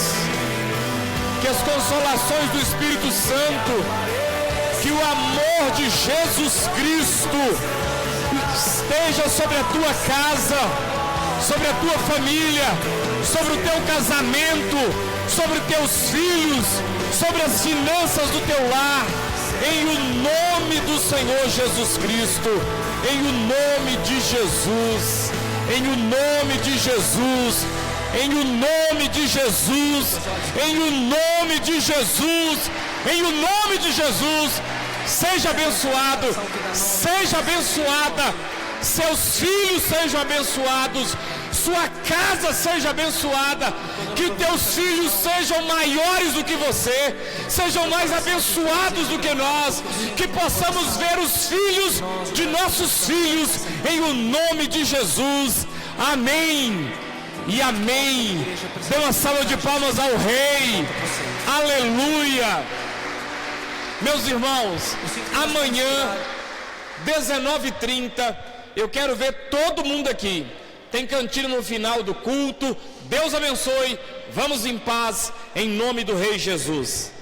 que as consolações do Espírito Santo, que o amor de Jesus Cristo esteja sobre a tua casa, sobre a tua família, sobre o teu casamento, sobre teus filhos, sobre as finanças do teu lar, em o nome do Senhor Jesus Cristo, em o nome de Jesus, em o nome de Jesus. Em o nome de Jesus, em o nome de Jesus, em o nome de Jesus, seja abençoado, seja abençoada, seus filhos sejam abençoados, sua casa seja abençoada, que teus filhos sejam maiores do que você, sejam mais abençoados do que nós, que possamos ver os filhos de nossos filhos, em o nome de Jesus. Amém e amém. Dê uma salva de palmas ao Rei. Aleluia. Meus irmãos, amanhã 19h30 eu quero ver todo mundo aqui. Tem cantina no final do culto. Deus abençoe. Vamos em paz, em nome do Rei Jesus.